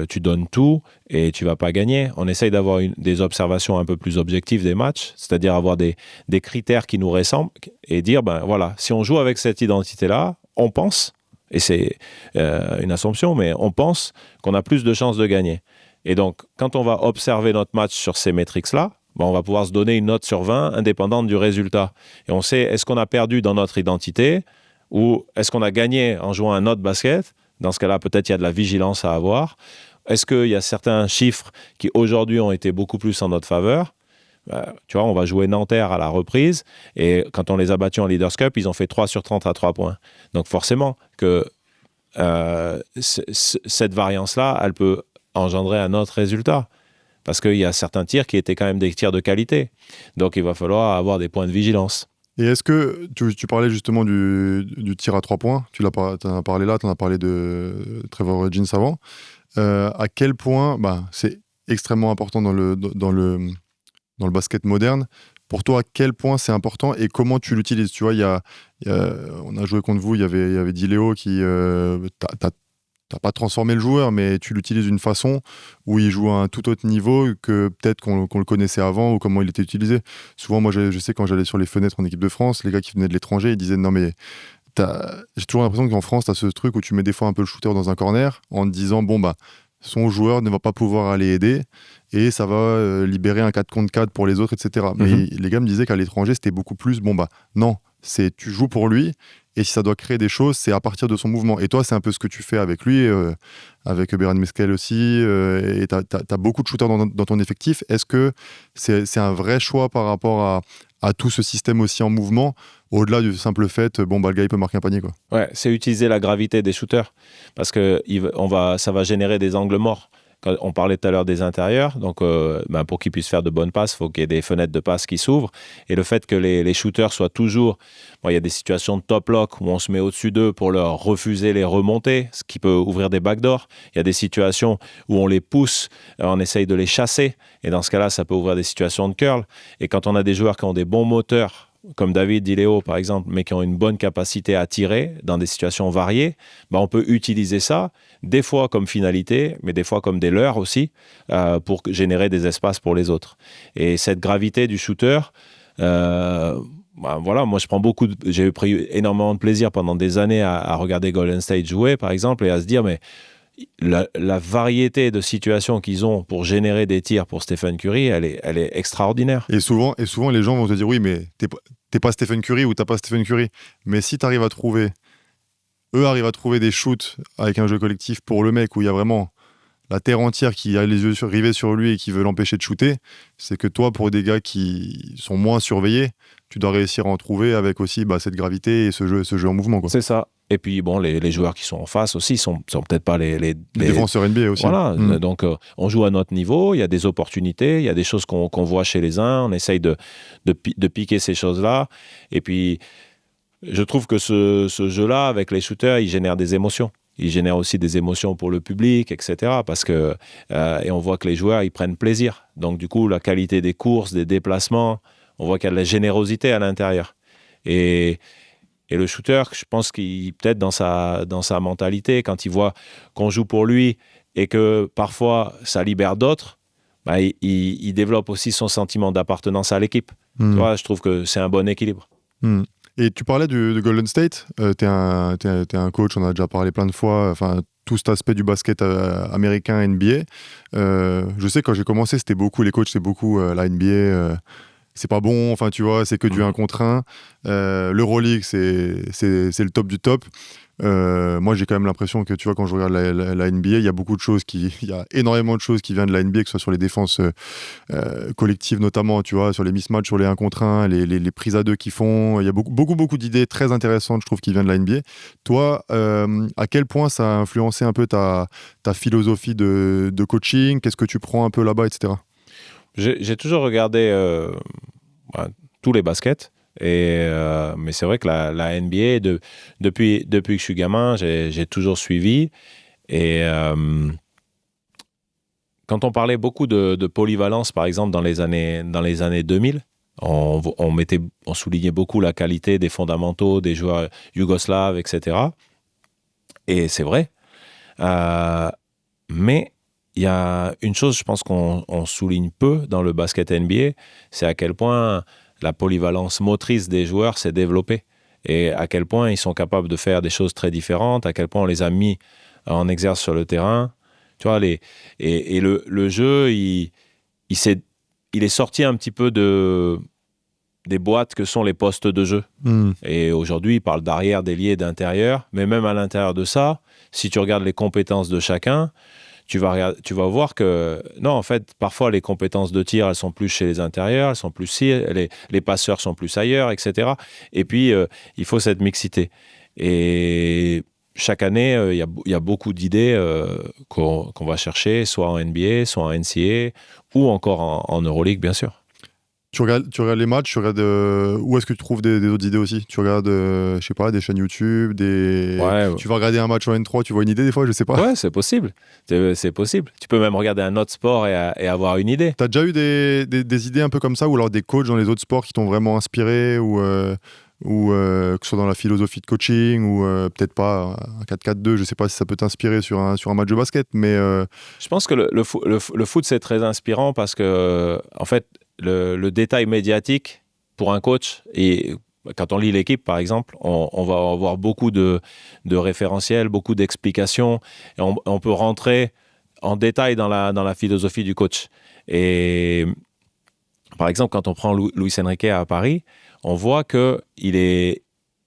tu donnes tout et tu vas pas gagner. On essaye d'avoir des observations un peu plus objectives des matchs, c'est-à-dire avoir des critères qui nous ressemblent et dire, voilà, si on joue avec cette identité-là, on pense, et c'est une assumption, mais on pense qu'on a plus de chances de gagner. Et donc, quand on va observer notre match sur ces métriques-là, on va pouvoir se donner une note sur 20 indépendante du résultat. Et on sait, est-ce qu'on a perdu dans notre identité ou est-ce qu'on a gagné en jouant un autre basket ? Dans ce cas-là, peut-être il y a de la vigilance à avoir. Est-ce qu'il y a certains chiffres qui aujourd'hui ont été beaucoup plus en notre faveur ? Tu vois, on va jouer Nanterre à la reprise et quand on les a battus en Leaders Cup, ils ont fait 3 sur 30 à 3 points. Donc forcément que cette variance-là, elle peut engendrer un autre résultat. Parce qu'il y a certains tirs qui étaient quand même des tirs de qualité. Donc, il va falloir avoir des points de vigilance. Et est-ce que, tu parlais justement du tir à 3 points, tu en as parlé là, tu en as parlé de Trevor Jeans avant. À quel point c'est extrêmement important dans le basket moderne. Pour toi, à quel point c'est important et comment tu l'utilises ? Tu vois, on a joué contre vous, il y avait Diléo qui... T'as pas transformé le joueur, mais tu l'utilises d'une façon où il joue à un tout autre niveau que peut-être qu'on le connaissait avant ou comment il était utilisé. Souvent, moi, je sais quand j'allais sur les fenêtres en équipe de France, les gars qui venaient de l'étranger, ils disaient non mais j'ai toujours l'impression qu'en France, t'as ce truc où tu mets des fois un peu le shooter dans un corner en te disant son joueur ne va pas pouvoir aller aider et ça va libérer un 4 contre 4 pour les autres, etc. Mais les gars me disaient qu'à l'étranger, c'était beaucoup plus non. Tu joues pour lui et si ça doit créer des choses, c'est à partir de son mouvement. Et toi, c'est un peu ce que tu fais avec lui, avec Beran Meskel aussi, et tu as beaucoup de shooters dans ton effectif. Est-ce que c'est un vrai choix par rapport à tout ce système aussi en mouvement, au-delà du simple fait, le gars, il peut marquer un panier, quoi. Ouais, c'est utiliser la gravité des shooters, parce que ça va générer des angles morts. On parlait tout à l'heure des intérieurs, donc pour qu'ils puissent faire de bonnes passes, il faut qu'il y ait des fenêtres de passe qui s'ouvrent. Et le fait que les shooters soient toujours... il y a des situations de top lock où on se met au-dessus d'eux pour leur refuser les remontées, ce qui peut ouvrir des backdoors. Il y a des situations où on les pousse, on essaye de les chasser. Et dans ce cas-là, ça peut ouvrir des situations de curl. Et quand on a des joueurs qui ont des bons moteurs, comme David Di-Leo par exemple, mais qui ont une bonne capacité à tirer dans des situations variées, on peut utiliser ça, des fois comme finalité, mais des fois comme des leurres aussi, pour générer des espaces pour les autres. Et cette gravité du shooter, moi j'ai pris énormément de plaisir pendant des années à regarder Golden State jouer par exemple, et à se dire, mais la variété de situations qu'ils ont pour générer des tirs pour Stephen Curry, elle est extraordinaire. Et souvent, les gens vont te dire, oui, mais t'es pas Stephen Curry ou t'as pas Stephen Curry. Mais si eux arrivent à trouver des shoots avec un jeu collectif pour le mec où il y a vraiment la terre entière qui a les yeux rivés sur lui et qui veut l'empêcher de shooter, c'est que toi, pour des gars qui sont moins surveillés, tu dois réussir à en trouver avec aussi cette gravité et ce jeu en mouvement, quoi. C'est ça. Et puis, les joueurs qui sont en face aussi sont peut-être pas les défenseurs NBA aussi. Voilà. Donc, on joue à notre niveau, il y a des opportunités, il y a des choses qu'on voit chez les uns, on essaye de piquer ces choses-là. Et puis, je trouve que ce jeu-là, avec les shooters, il génère des émotions. Il génère aussi des émotions pour le public, etc. Parce que, et on voit que les joueurs, ils prennent plaisir. Donc, du coup, la qualité des courses, des déplacements, on voit qu'il y a de la générosité à l'intérieur. Et le shooter, je pense qu'il peut-être dans sa mentalité, quand il voit qu'on joue pour lui et que parfois ça libère d'autres, il développe aussi son sentiment d'appartenance à l'équipe. Tu vois, je trouve que c'est un bon équilibre. Et tu parlais de Golden State, t'es un coach, on a déjà parlé plein de fois, enfin tout cet aspect du basket américain, NBA. Je sais quand j'ai commencé, c'était beaucoup les coachs, c'était beaucoup la NBA. C'est pas bon, enfin tu vois, c'est que du 1 contre 1. L'Euroleague, c'est le top du top. Moi, j'ai quand même l'impression que, tu vois, quand je regarde la NBA, il y a il y a énormément de choses qui viennent de la NBA, que ce soit sur les défenses collectives notamment, tu vois, sur les mismatchs, sur les 1 contre 1, les prises à 2 qu'ils font. Il y a beaucoup d'idées très intéressantes, je trouve, qui viennent de la NBA. Toi, à quel point ça a influencé un peu ta philosophie de coaching? Qu'est-ce que tu prends un peu là-bas, etc.? J'ai toujours regardé tous les baskets, mais c'est vrai que la NBA, depuis que je suis gamin, j'ai toujours suivi. Et quand on parlait beaucoup de polyvalence, par exemple, dans les années 2000, on soulignait beaucoup la qualité des fondamentaux, des joueurs yougoslaves, etc. Et c'est vrai. Mais il y a une chose, je pense qu'on souligne peu dans le basket NBA, c'est à quel point la polyvalence motrice des joueurs s'est développée et à quel point ils sont capables de faire des choses très différentes, à quel point on les a mis en exergue sur le terrain. Tu vois, et le jeu, il est sorti un petit peu des boîtes que sont les postes de jeu. Et aujourd'hui, il parle d'arrière, d'ailier, d'intérieur, mais même à l'intérieur de ça, si tu regardes les compétences de chacun, tu vas voir que, non, en fait, parfois, les compétences de tir, elles sont plus chez les intérieurs, elles sont plus les passeurs sont plus ailleurs, etc. Et puis, il faut cette mixité. Et chaque année, il y a beaucoup d'idées qu'on va chercher, soit en NBA, soit en NCAA, ou encore en Euroleague, bien sûr. Tu regardes les matchs, où est-ce que tu trouves des autres idées aussi? Tu regardes, je sais pas, des chaînes YouTube, Ouais. Tu vas regarder un match en N3, tu vois une idée des fois, je sais pas. Ouais, c'est possible. C'est possible. Tu peux même regarder un autre sport et avoir une idée. T'as déjà eu des idées un peu comme ça, ou alors des coachs dans les autres sports qui t'ont vraiment inspiré, ou que ce soit dans la philosophie de coaching, ou peut-être pas un 4-4-2, je sais pas si ça peut t'inspirer sur un match de basket, mais... Je pense que le foot, c'est très inspirant parce que, en fait, le détail médiatique pour un coach, et quand on lit l'équipe, par exemple, on va avoir beaucoup de référentiels, beaucoup d'explications, et on peut rentrer en détail dans la philosophie du coach. Et par exemple, quand on prend Luis Enrique à Paris, on voit qu'il est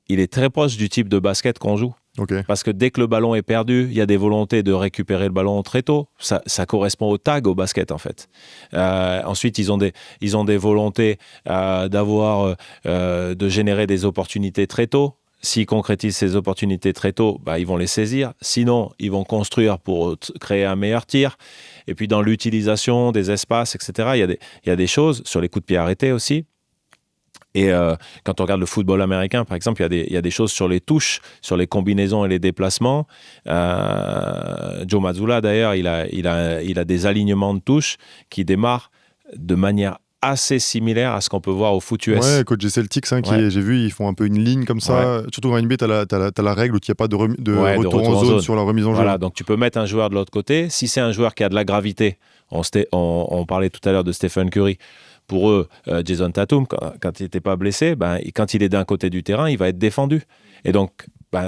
il est très proche du type de basket qu'on joue. Ok. Parce que dès que le ballon est perdu, il y a des volontés de récupérer le ballon très tôt. Ça correspond au tag au basket, en fait. Ensuite, ils ont des volontés de générer des opportunités très tôt. S'ils concrétisent ces opportunités très tôt, ils vont les saisir. Sinon, ils vont construire pour créer un meilleur tir. Et puis, dans l'utilisation des espaces, etc., il y a des choses sur les coups de pied arrêtés aussi. Et quand on regarde le football américain, par exemple, il y a des choses sur les touches, sur les combinaisons et les déplacements. Joe Mazzulla, d'ailleurs, il a des alignements de touches qui démarrent de manière assez similaire à ce qu'on peut voir au foot US. Ouais, coach des Celtics, j'ai vu, ils font un peu une ligne comme ça. Ouais. Surtout en NBA, t'as la règle où il n'y a pas de retour en zone sur la remise en jeu. Voilà, donc tu peux mettre un joueur de l'autre côté. Si c'est un joueur qui a de la gravité, on parlait tout à l'heure de Stephen Curry. Pour eux, Jason Tatum, quand il n'était pas blessé, quand il est d'un côté du terrain, il va être défendu. Et donc,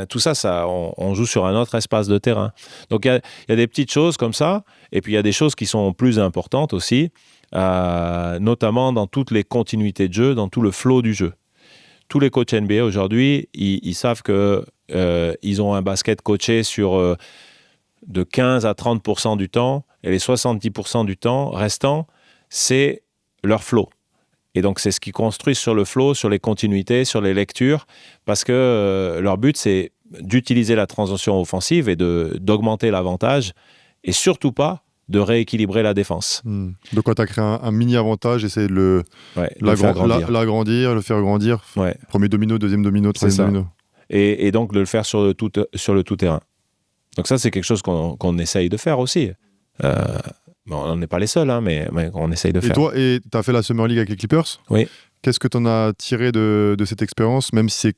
tout ça, on joue sur un autre espace de terrain. Donc, il y a des petites choses comme ça. Et puis, il y a des choses qui sont plus importantes aussi, notamment dans toutes les continuités de jeu, dans tout le flow du jeu. Tous les coachs NBA aujourd'hui, ils savent qu'ils ont un basket coaché sur de 15 à 30% du temps. Et les 70% du temps restant, c'est leur flow. Et donc, c'est ce qu'ils construisent sur le flow, sur les continuités, sur les lectures, parce que leur but, c'est d'utiliser la transition offensive et d'augmenter l'avantage, et surtout pas de rééquilibrer la défense. Donc, quand tu as créé un mini-avantage, essayer de l'agrandir, le faire grandir. Ouais. Premier domino, deuxième domino, troisième domino. Et donc, de le faire sur le tout-terrain. Donc ça, c'est quelque chose qu'on essaye de faire aussi. On n'est pas les seuls, mais on essaye de faire. Et toi, tu as fait la Summer League avec les Clippers. Oui. Qu'est-ce que tu en as tiré de cette expérience, même si c'est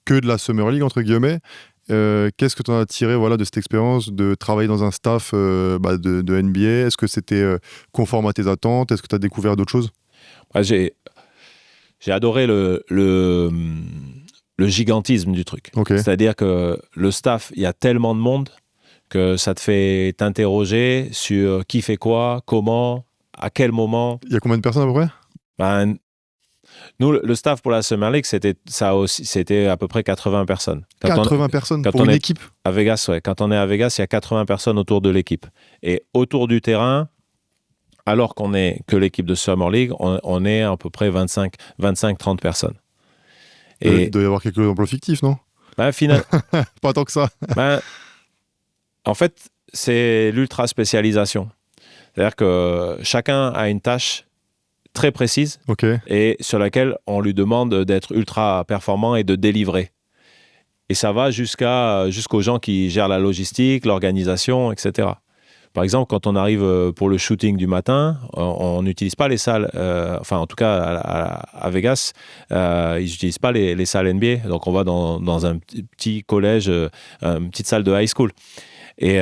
que de la Summer League, entre guillemets qu'est-ce que tu en as tiré de cette expérience de travailler dans un staff de NBA? Est-ce que c'était conforme à tes attentes? Est-ce que tu as découvert d'autres choses? J'ai adoré le gigantisme du truc. Okay. C'est-à-dire que le staff, il y a tellement de monde que ça te fait t'interroger sur qui fait quoi, comment, à quel moment. Il y a combien de personnes à peu près? Nous, le staff pour la Summer League, c'était à peu près 80 personnes. 80 personnes pour une équipe? À Vegas, ouais. Quand on est à Vegas, il y a 80 personnes autour de l'équipe. Et autour du terrain, alors qu'on est que l'équipe de Summer League, on est à peu près 25-30 personnes. Et il doit y avoir quelques emplois fictifs, non? Finalement. Pas tant que ça. En fait, c'est l'ultra-spécialisation. C'est-à-dire que chacun a une tâche très précise et sur laquelle on lui demande d'être ultra performant et de délivrer. Et ça va jusqu'aux gens qui gèrent la logistique, l'organisation, etc. Par exemple, quand on arrive pour le shooting du matin, on n'utilise pas les salles, en tout cas à Vegas, ils n'utilisent pas les salles NBA. Donc on va dans un petit collège, une petite salle de high school. Et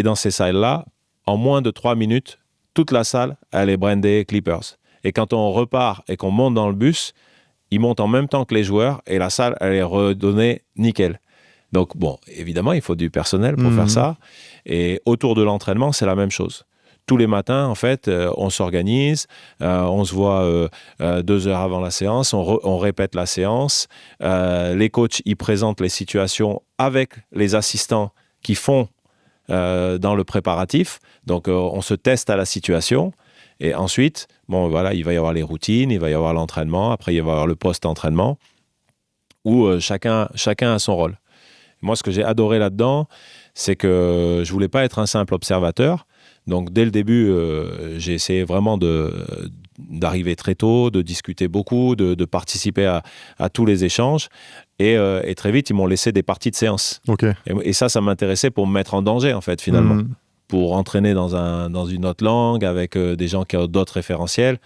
dans ces salles-là, en moins de 3 minutes, toute la salle, elle est brandée Clippers. Et quand on repart et qu'on monte dans le bus, ils montent en même temps que les joueurs et la salle, elle est redonnée nickel. Donc, bon, évidemment, il faut du personnel pour faire ça. Et autour de l'entraînement, c'est la même chose. Tous les matins, en fait, on s'organise, on se voit 2 heures avant la séance, on répète la séance. Les coachs, ils présentent les situations avec les assistants qui font dans le préparatif. Donc, on se teste à la situation. Et ensuite, il va y avoir les routines, il va y avoir l'entraînement, après il va y avoir le post-entraînement, où chacun a son rôle. Moi, ce que j'ai adoré là-dedans, c'est que je ne voulais pas être un simple observateur. Donc, dès le début, j'ai essayé vraiment d'arriver très tôt, de discuter beaucoup, de participer à tous les échanges. Et très vite, ils m'ont laissé des parties de séance. Et ça m'intéressait pour me mettre en danger, en fait, finalement. Pour entraîner dans une autre langue, avec des gens qui ont d'autres référentiels.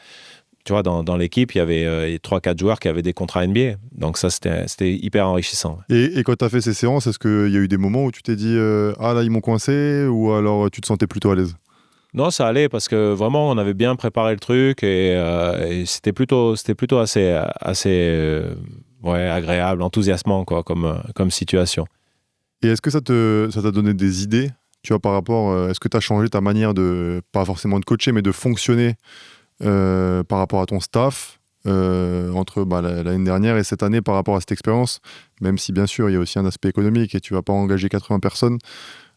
Tu vois, dans l'équipe, il y avait 3-4 joueurs qui avaient des contrats NBA. Donc ça, c'était hyper enrichissant. Et quand tu as fait ces séances, est-ce qu'il y a eu des moments où tu t'es dit « Ah là, ils m'ont coincé » ou alors tu te sentais plutôt à l'aise? Non, ça allait parce que vraiment, on avait bien préparé le truc et c'était plutôt assez agréable, enthousiasmant quoi, comme situation. Et est-ce que ça t'a donné des idées? Tu vois, par rapport, est-ce que tu as changé ta manière pas forcément de coacher, mais de fonctionner par rapport à ton staff? entre l'année dernière et cette année par rapport à cette expérience, même si bien sûr il y a aussi un aspect économique et tu vas pas engager 80 personnes.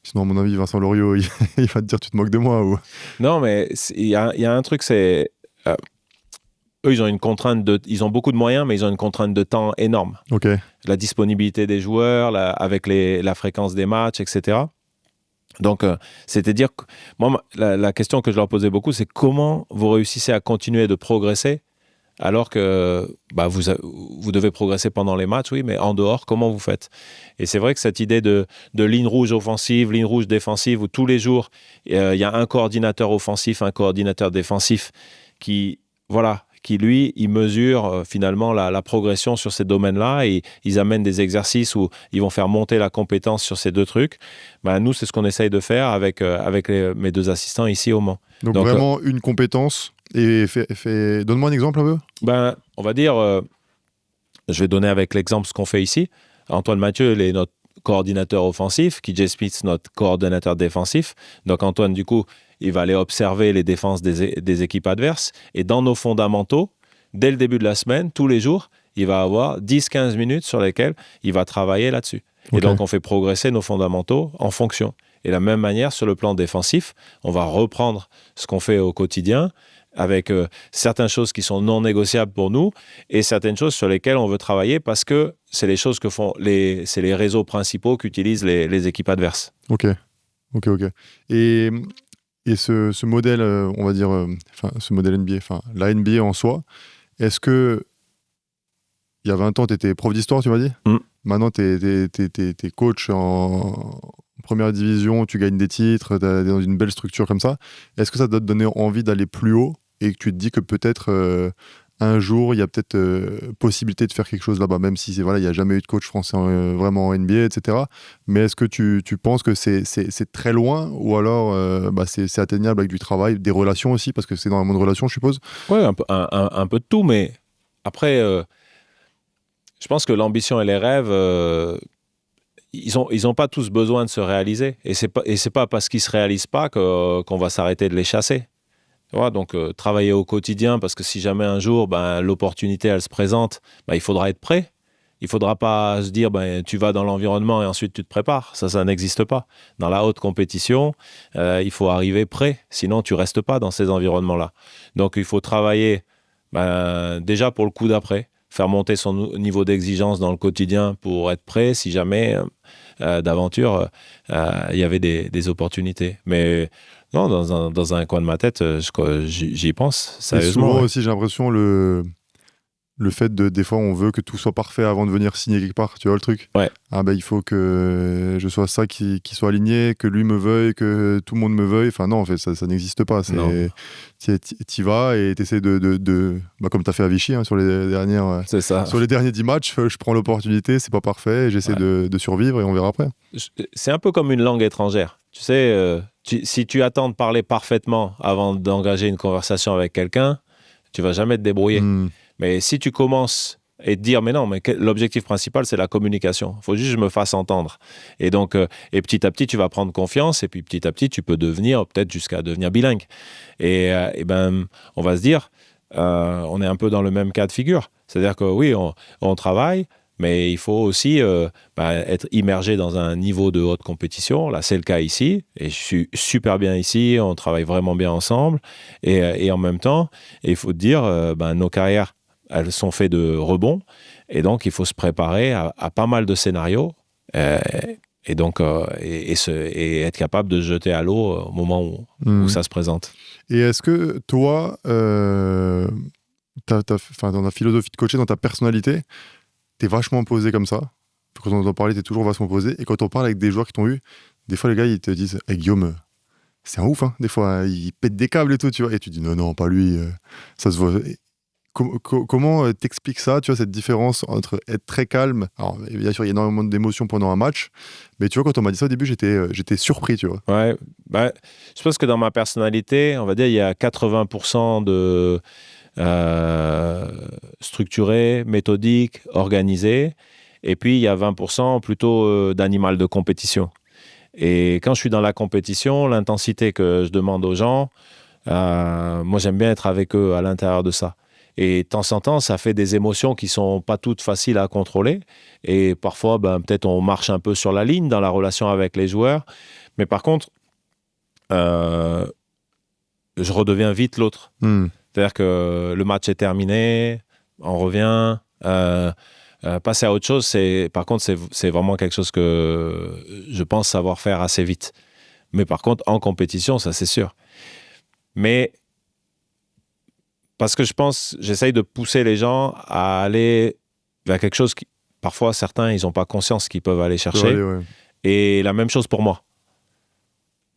Sinon, à mon avis, Vincent Loriot, il va te dire tu te moques de moi. Ou... Non, mais il y a un truc, c'est... eux, ils ont une contrainte ils ont beaucoup de moyens, mais ils ont une contrainte de temps énorme. Ok. La disponibilité des joueurs, avec la fréquence des matchs, etc. Donc, c'est-à-dire que moi, la question que je leur posais beaucoup, c'est comment vous réussissez à continuer de progresser alors que vous devez progresser pendant les matchs, oui, mais en dehors, comment vous faites? Et c'est vrai que cette idée de ligne rouge offensive, ligne rouge défensive, où tous les jours, il y a un coordinateur offensif, un coordinateur défensif qui lui, il mesure finalement la progression sur ces domaines-là et ils amènent des exercices où ils vont faire monter la compétence sur ces deux trucs. Nous, c'est ce qu'on essaye de faire avec mes deux assistants ici au Mans. Donc vraiment une compétence. Et donne-moi un exemple un peu. On va dire, je vais donner avec l'exemple ce qu'on fait ici. Antoine Mathieu, il est notre coordinateur offensif, KJ Smith, notre coordonnateur défensif. Donc Antoine, du coup, il va aller observer les défenses des équipes adverses. Et dans nos fondamentaux, dès le début de la semaine, tous les jours, il va avoir 10-15 minutes sur lesquelles il va travailler là-dessus. Okay. Et donc, on fait progresser nos fondamentaux en fonction. Et de la même manière, sur le plan défensif, on va reprendre ce qu'on fait au quotidien avec certaines choses qui sont non négociables pour nous et certaines choses sur lesquelles on veut travailler parce que c'est les choses que font c'est les réseaux principaux qu'utilisent les équipes adverses. Ok. Et ce modèle, on va dire, ce modèle NBA, la NBA en soi, est-ce que il y a 20 ans, tu étais prof d'histoire, tu m'as dit ? Maintenant, tu es coach en première division, tu gagnes des titres, tu es dans une belle structure comme ça. Est-ce que ça doit te donner envie d'aller plus haut et que tu te dis que peut-être un jour, il y a peut-être possibilité de faire quelque chose là-bas, même si il n'y a jamais eu de coach français vraiment en NBA, etc. Mais est-ce que tu penses que c'est très loin ou alors c'est atteignable avec du travail, des relations aussi, parce que c'est dans un monde de relations, je suppose ? Oui, un peu de tout, mais après, je pense que l'ambition et les rêves... ils ont pas tous besoin de se réaliser. Et c'est pas parce qu'ils se réalisent pas qu'on va s'arrêter de les chasser. Voilà, donc, travailler au quotidien, parce que si jamais un jour, l'opportunité, elle se présente, il faudra être prêt. Il faudra pas se dire, tu vas dans l'environnement et ensuite tu te prépares. Ça n'existe pas. Dans la haute compétition, il faut arriver prêt. Sinon, tu restes pas dans ces environnements-là. Donc, il faut travailler déjà pour le coup d'après. Faire monter son niveau d'exigence dans le quotidien pour être prêt si jamais d'aventure il y avait des opportunités. Mais non, dans un coin de ma tête, j'y pense sérieusement. Et souvent aussi, j'ai l'impression, le fait des fois, on veut que tout soit parfait avant de venir signer quelque part, tu vois le truc ? Ouais. Il faut que je sois ça qui soit aligné, que lui me veuille, que tout le monde me veuille. Enfin non, en fait, ça n'existe pas. T'y vas et t'essaies comme t'as fait à Vichy, sur les dernières... C'est ça. Sur les derniers 10 matchs, je prends l'opportunité, c'est pas parfait, et j'essaie de survivre et on verra après. C'est un peu comme une langue étrangère. Tu sais, si tu attends de parler parfaitement avant d'engager une conversation avec quelqu'un, tu vas jamais te débrouiller. Mais si tu commences et te dire, mais non, l'objectif principal, c'est la communication. Il faut juste que je me fasse entendre. Et donc, et petit à petit, tu vas prendre confiance, et puis petit à petit, tu peux devenir, peut-être jusqu'à devenir bilingue. Et on va se dire, on est un peu dans le même cas de figure. C'est-à-dire que oui, on travaille, mais il faut aussi être immergé dans un niveau de haute compétition. Là, c'est le cas ici, et je suis super bien ici, on travaille vraiment bien ensemble. Et en même temps, il faut te dire, nos carrières, elles sont faites de rebonds, et donc il faut se préparer à pas mal de scénarios, et donc et être capable de se jeter à l'eau au moment où ça se présente. Et est-ce que toi, dans ta philosophie de coacher, dans ta personnalité, t'es vachement posé comme ça? Quand on entend parler, t'es toujours vachement posé, et quand on parle avec des joueurs qui t'ont eu, des fois les gars ils te disent hey, Guillaume, c'est un ouf, des fois il pète des câbles et tout, tu vois, et tu dis non, pas lui, ça se voit. Comment t'expliques ça, tu vois, cette différence entre être très calme, alors bien sûr il y a énormément d'émotions pendant un match, mais tu vois, quand on m'a dit ça au début, j'étais surpris, tu vois. Ouais, je pense que dans ma personnalité, on va dire, il y a 80% de structuré, méthodique, organisé, et puis il y a 20% plutôt d'animal de compétition. Et quand je suis dans la compétition, l'intensité que je demande aux gens, moi j'aime bien être avec eux à l'intérieur de ça. Et de temps en temps, ça fait des émotions qui sont pas toutes faciles à contrôler. Et parfois, peut-être on marche un peu sur la ligne dans la relation avec les joueurs. Mais par contre, je redeviens vite l'autre. C'est-à-dire que le match est terminé, on revient. Passer à autre chose, par contre, c'est vraiment quelque chose que je pense savoir faire assez vite. Mais par contre, en compétition, ça c'est sûr. Mais parce que j'essaye de pousser les gens à aller vers quelque chose qui, parfois, certains, ils n'ont pas conscience qu'ils peuvent aller chercher. Et la même chose pour moi.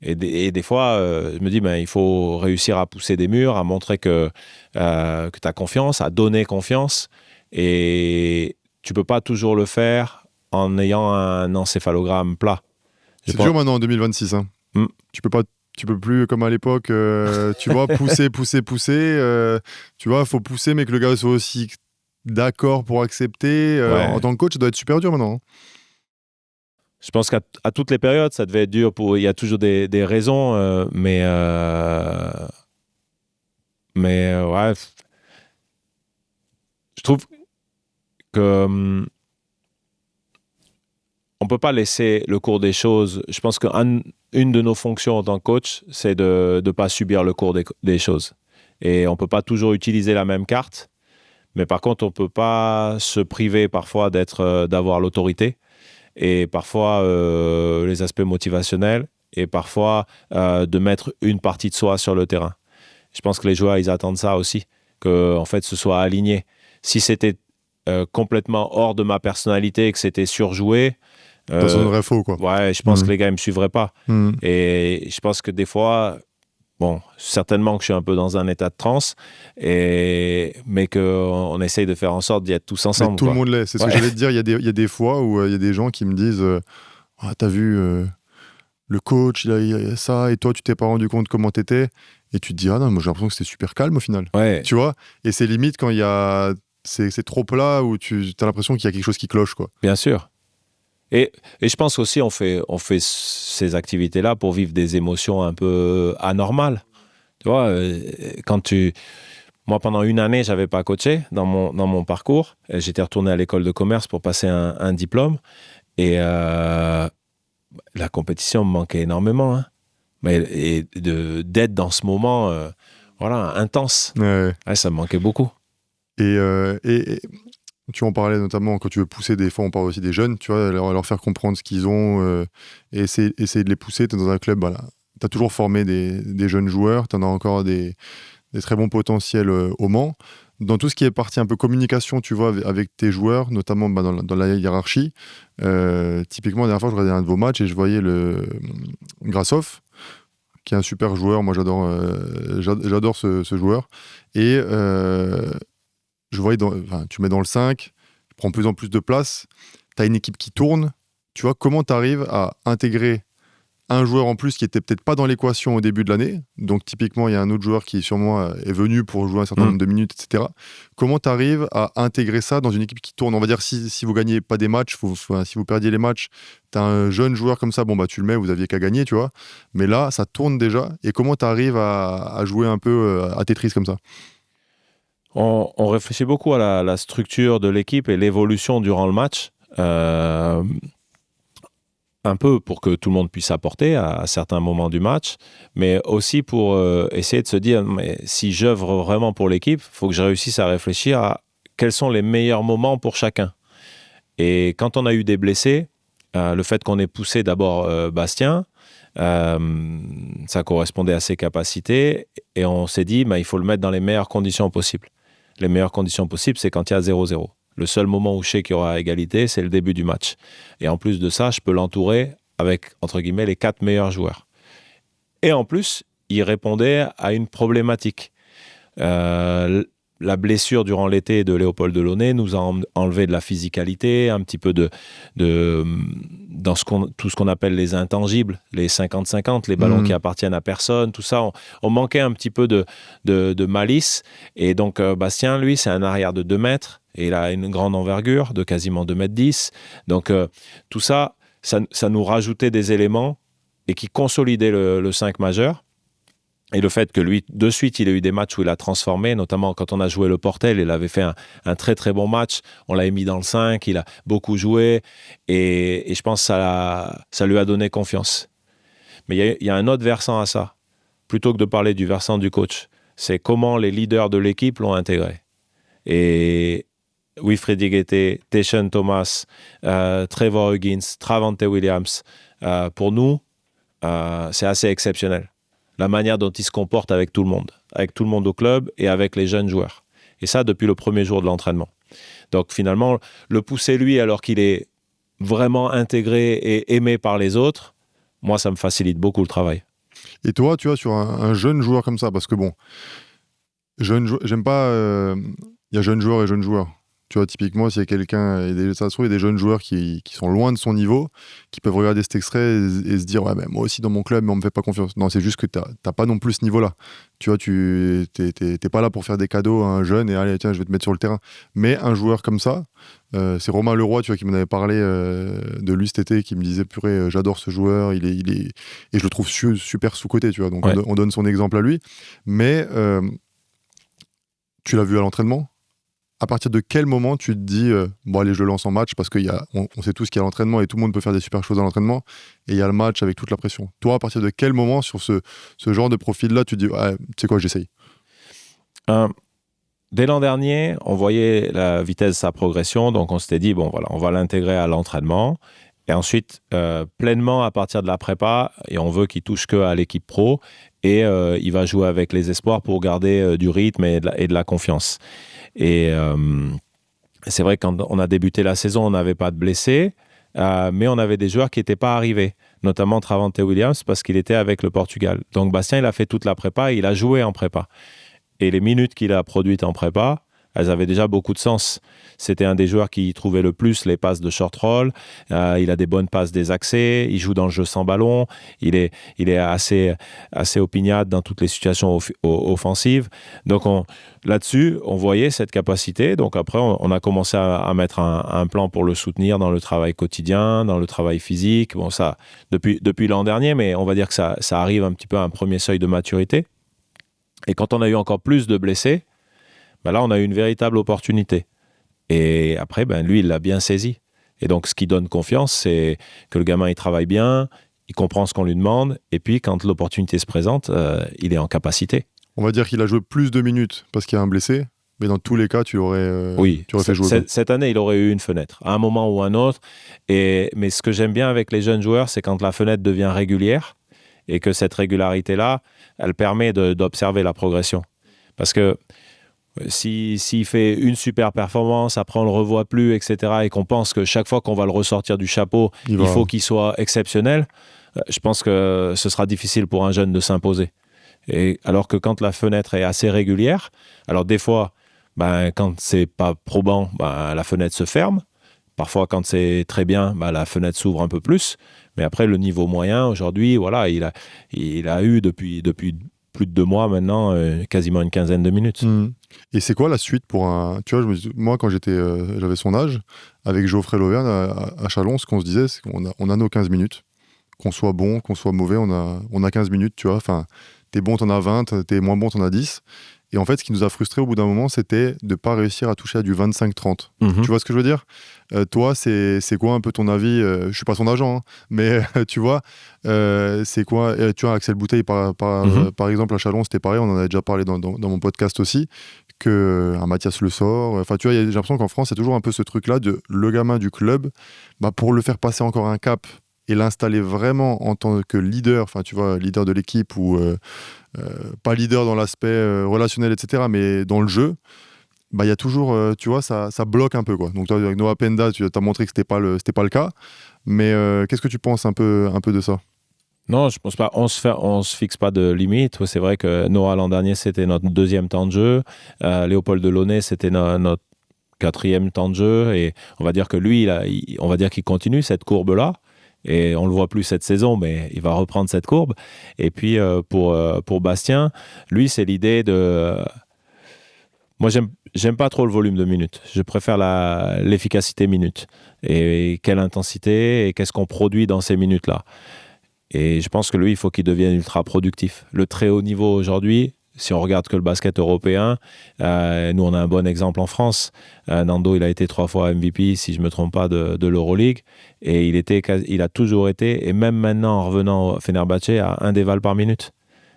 Et des fois, je me dis, il faut réussir à pousser des murs, à montrer que tu as confiance, à donner confiance. Et tu ne peux pas toujours le faire en ayant un encéphalogramme plat. C'est dur maintenant en 2026. Hein. Tu peux plus, comme à l'époque, tu vois, pousser. Tu vois, il faut pousser, mais que le gars soit aussi d'accord pour accepter. En tant que coach, ça doit être super dur maintenant. Hein. Je pense qu'à toutes les périodes, ça devait être dur. Il y a toujours des raisons, mais ouais, je trouve que on peut pas laisser le cours des choses. Je pense qu'une de nos fonctions en tant que coach, c'est de ne pas subir le cours des choses. Et on peut pas toujours utiliser la même carte, mais par contre, on peut pas se priver parfois d'avoir l'autorité. Et parfois les aspects motivationnels, et parfois de mettre une partie de soi sur le terrain. Je pense que les joueurs, ils attendent ça aussi, que en fait, ce soit aligné. Si c'était complètement hors de ma personnalité et que c'était surjoué, ça sonnerait faux, quoi. Ouais, je pense que les gars, ils me suivraient pas. Et je pense que des fois, certainement que je suis un peu dans un état de transe, mais qu'on essaye de faire en sorte d'y être tous ensemble. Mais tout le monde l'est, c'est ce que j'allais te dire. Il y a des fois où il y a des gens qui me disent t'as vu, le coach, il a ça, et toi, tu t'es pas rendu compte comment t'étais. Et tu te dis, non, moi j'ai l'impression que c'était super calme au final. Ouais. Tu vois. Et c'est limite quand c'est trop plat, où tu as l'impression qu'il y a quelque chose qui cloche, quoi. Bien sûr. Et je pense aussi on fait ces activités-là pour vivre des émotions un peu anormales. Tu vois, moi, pendant une année, j'avais pas coaché dans mon parcours. J'étais retourné à l'école de commerce pour passer un diplôme. Et la compétition me manquait énormément. Hein. Et d'être dans ce moment intense, ça me manquait beaucoup. Et tu en parlais notamment quand tu veux pousser, des fois on parle aussi des jeunes, tu vois, leur faire comprendre ce qu'ils ont et essayer de les pousser. Tu es dans un club, tu as toujours formé des jeunes joueurs, tu en as encore des très bons potentiels au Mans. Dans tout ce qui est partie un peu communication, tu vois, avec tes joueurs, notamment dans la hiérarchie, typiquement la dernière fois je regardais un de vos matchs et je voyais le Grasshoff, qui est un super joueur. Moi j'adore ce joueur. Et je voyais, tu mets dans le 5, tu prends de plus en plus de place, tu as une équipe qui tourne. Tu vois, comment tu arrives à intégrer un joueur en plus qui était peut-être pas dans l'équation au début de l'année. Donc typiquement, il y a un autre joueur qui sur moi est venu pour jouer un certain nombre de minutes, etc. Comment tu arrives à intégrer ça dans une équipe qui tourne? On va dire si vous gagnez pas des matchs, si vous perdiez les matchs, tu as un jeune joueur comme ça, tu le mets, vous aviez qu'à gagner, tu vois. Mais là, ça tourne déjà. Et comment tu arrives à jouer un peu à Tetris comme ça? On réfléchit beaucoup à la structure de l'équipe et l'évolution durant le match. Un peu pour que tout le monde puisse apporter à certains moments du match, mais aussi pour essayer de se dire, mais si j'œuvre vraiment pour l'équipe, il faut que je réussisse à réfléchir à quels sont les meilleurs moments pour chacun. Et quand on a eu des blessés, le fait qu'on ait poussé d'abord Bastien, ça correspondait à ses capacités, et on s'est dit, il faut le mettre dans les meilleures conditions possibles. Les meilleures conditions possibles, c'est quand il y a 0-0. Le seul moment où je sais qu'il y aura égalité, c'est le début du match. Et en plus de ça, je peux l'entourer avec, entre guillemets, les 4 meilleurs joueurs. Et en plus, il répondait à une problématique. La blessure durant l'été de Léopold Delaunay nous a enlevé de la physicalité, un petit peu dans tout ce qu'on appelle les intangibles, les 50-50, les ballons qui appartiennent à personne, tout ça. On manquait un petit peu de malice. Et donc, Bastien, lui, c'est un arrière de 2 mètres. Et il a une grande envergure de quasiment 2,10 m. Donc, tout ça, ça nous rajoutait des éléments et qui consolidaient le 5 majeur. Et le fait que lui, de suite, il a eu des matchs où il a transformé, notamment quand on a joué le Portel, il avait fait un très très bon match. On l'avait mis dans le 5, il a beaucoup joué et je pense que ça lui a donné confiance. Mais il y a un autre versant à ça. Plutôt que de parler du versant du coach, c'est comment les leaders de l'équipe l'ont intégré. Et Wilfried Digete, Tayshaun Thomas, Trevor Huggins, Travante Williams, pour nous, c'est assez exceptionnel. La manière dont il se comporte avec tout le monde au club et avec les jeunes joueurs. Et ça, depuis le premier jour de l'entraînement. Donc finalement, le pousser lui alors qu'il est vraiment intégré et aimé par les autres, moi, ça me facilite beaucoup le travail. Et toi, tu vois, sur un jeune joueur comme ça, parce que bon, j'aime pas... Il y a jeunes joueurs et jeunes joueurs. Tu vois, typiquement, s'il y a quelqu'un, ça se trouve, il y a des jeunes joueurs qui sont loin de son niveau, qui peuvent regarder cet extrait et se dire, ouais, ben, moi aussi dans mon club, mais on me fait pas confiance. Non, c'est juste que t'as pas non plus ce niveau-là. Tu vois, t'es pas là pour faire des cadeaux à un jeune et allez, tiens, je vais te mettre sur le terrain. Mais un joueur comme ça, c'est Romain Leroy, tu vois, qui m'en avait parlé de lui cet été, qui me disait, purée, j'adore ce joueur, il est... Et je le trouve super sous-coté, tu vois. Donc ouais. on donne son exemple à lui. Mais tu l'as vu à l'entraînement? À partir de quel moment tu te dis bon allez, je le lance en match, parce qu'on sait tous qu'il y a l'entraînement et tout le monde peut faire des super choses à l'entraînement, et il y a le match avec toute la pression. Toi, à partir de quel moment sur ce genre de profil-là, tu te dis ouais, tu sais quoi, j'essaye? Dès l'an dernier, on voyait la vitesse de sa progression, donc on s'était dit bon voilà, on va l'intégrer à l'entraînement, et ensuite pleinement à partir de la prépa, et on veut qu'il touche que à l'équipe pro, et il va jouer avec les espoirs pour garder du rythme et de la confiance. Et c'est vrai que quand on a débuté la saison, on n'avait pas de blessés, mais on avait des joueurs qui n'étaient pas arrivés, notamment Travante Williams, parce qu'il était avec le Portugal. Donc Bastien, il a fait toute la prépa, et il a joué en prépa. Et les minutes qu'il a produites en prépa, elles avaient déjà beaucoup de sens. C'était un des joueurs qui trouvait le plus les passes de short roll. Il a des bonnes passes des accès. Il joue dans le jeu sans ballon. Il est assez opiniâtre dans toutes les situations offensives. Donc là-dessus, on voyait cette capacité. Donc après, on a commencé à mettre un plan pour le soutenir dans le travail quotidien, dans le travail physique. Bon, ça, depuis l'an dernier, mais on va dire que ça arrive un petit peu à un premier seuil de maturité. Et quand on a eu encore plus de blessés, ben là, on a eu une véritable opportunité. Et après, ben, lui, il l'a bien saisi. Et donc, ce qui donne confiance, c'est que le gamin, il travaille bien, il comprend ce qu'on lui demande, et puis, quand l'opportunité se présente, il est en capacité. On va dire qu'il a joué plus de minutes parce qu'il y a un blessé, mais dans tous les cas, tu aurais fait jouer. Cette année, il aurait eu une fenêtre, à un moment ou un autre. Mais ce que j'aime bien avec les jeunes joueurs, c'est quand la fenêtre devient régulière, et que cette régularité-là, elle permet d'observer la progression. Parce que s'il fait une super performance, après on le revoit plus, etc., et qu'on pense que chaque fois qu'on va le ressortir du chapeau, il faut qu'il soit exceptionnel, je pense que ce sera difficile pour un jeune de s'imposer. Et alors que quand la fenêtre est assez régulière, alors des fois, ben, quand c'est pas probant, ben, la fenêtre se ferme. Parfois, quand c'est très bien, ben, la fenêtre s'ouvre un peu plus. Mais après, le niveau moyen, aujourd'hui, voilà, il a eu depuis plus de 2 mois maintenant, quasiment une quinzaine de minutes. Mmh. Et c'est quoi la suite pour un... Tu vois, moi, quand j'avais son âge, avec Geoffrey Lauvergne à Chalon, ce qu'on se disait, c'est qu'on a nos 15 minutes. Qu'on soit bon, qu'on soit mauvais, on a 15 minutes, tu vois. Enfin, t'es bon, t'en as 20, t'es moins bon, t'en as 10. Et en fait, ce qui nous a frustrés au bout d'un moment, c'était de ne pas réussir à toucher à du 25-30. Tu vois ce que je veux dire? Toi, c'est quoi un peu ton avis? Je ne suis pas son agent, hein, mais tu vois, c'est quoi? Tu vois, Axel Bouteille, par exemple, à Chalon, c'était pareil, on en a déjà parlé dans mon podcast aussi, qu'un Mathias Le Sort. Enfin, tu vois, j'ai l'impression qu'en France, c'est toujours un peu ce truc-là de le gamin du club, bah, pour le faire passer encore un cap et l'installer vraiment en tant que leader, enfin, tu vois, leader de l'équipe ou... pas leader dans l'aspect relationnel, etc., mais dans le jeu, bah, y a toujours, tu vois, ça bloque un peu, quoi. Donc, toi, avec Noah Penda, tu as montré que c'était pas le cas. Mais qu'est-ce que tu penses un peu de ça? Non, je pense pas. On se fixe pas de limite. C'est vrai que Noah, l'an dernier, c'était notre 2e temps de jeu. Léopold Delaunay, c'était notre 4e temps de jeu. Et on va dire que lui, on va dire qu'il continue cette courbe-là. Et on ne le voit plus cette saison, mais il va reprendre cette courbe. Et puis, pour Bastien, lui, c'est l'idée de... Moi, j'aime pas trop le volume de minutes. Je préfère l'efficacité minutes. Et quelle intensité, et qu'est-ce qu'on produit dans ces minutes-là. Et je pense que lui, il faut qu'il devienne ultra productif. Le très haut niveau aujourd'hui, si on regarde que le basket européen, nous, on a un bon exemple en France. Nando, il a été 3 fois MVP, si je ne me trompe pas, de l'Euroleague. Et il a toujours été, et même maintenant, en revenant au Fenerbahçe, à 1 déval par minute.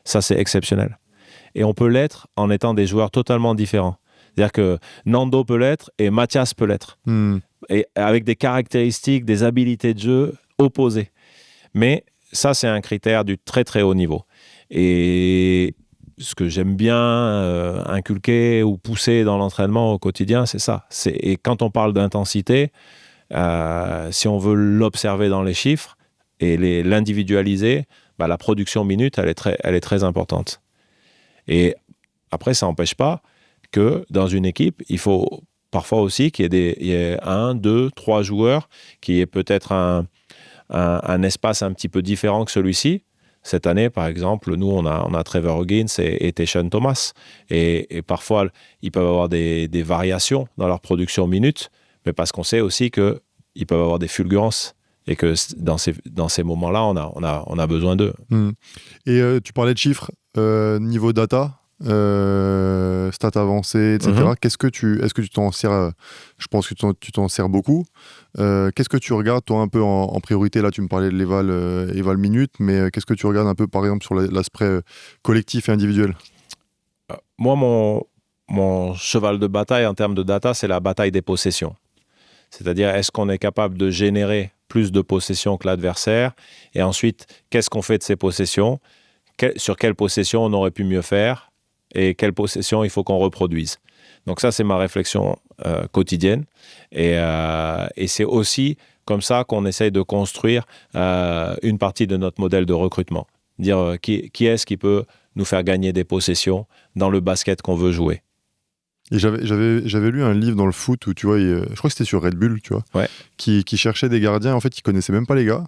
Ça, c'est exceptionnel. Et on peut l'être en étant des joueurs totalement différents. C'est-à-dire que Nando peut l'être et Mathias peut l'être. Et avec des caractéristiques, des habilités de jeu opposées. Mais ça, c'est un critère du très, très haut niveau. Et ce que j'aime bien inculquer ou pousser dans l'entraînement au quotidien, c'est ça. Et quand on parle d'intensité, si on veut l'observer dans les chiffres et l'individualiser, la production minute, elle est très importante. Et après, ça n'empêche pas que dans une équipe, il faut parfois aussi qu'il y ait 1, 2, 3 joueurs, qui aient peut-être un espace un petit peu différent que celui-ci. Cette année, par exemple, nous, on a Trevor Huggins et Tayshaun Thomas. Et parfois, ils peuvent avoir des variations dans leur production minute, mais parce qu'on sait aussi qu'ils peuvent avoir des fulgurances et que dans ces moments-là, on a besoin d'eux. Et tu parlais de chiffres, niveau data, stats avancées, etc. Est-ce que tu t'en sers? Je pense que tu t'en sers beaucoup. Qu'est-ce que tu regardes, toi, un peu en priorité? Là, tu me parlais de l'éval minute, mais qu'est-ce que tu regardes un peu, par exemple, sur l'aspect collectif et individuel? Moi, mon cheval de bataille en termes de data, c'est la bataille des possessions. C'est-à-dire, est-ce qu'on est capable de générer plus de possessions que l'adversaire? Et ensuite, qu'est-ce qu'on fait de ces possessions? Sur quelle possession on aurait pu mieux faire? Et quelle possession il faut qu'on reproduise? Donc ça, c'est ma réflexion quotidienne. Et c'est aussi comme ça qu'on essaye de construire une partie de notre modèle de recrutement. Dire qui est-ce qui peut nous faire gagner des possessions dans le basket qu'on veut jouer. Et j'avais lu un livre dans le foot où, tu vois, je crois que c'était sur Red Bull, tu vois, ouais. qui cherchait des gardiens. En fait, ils connaissaient même pas les gars.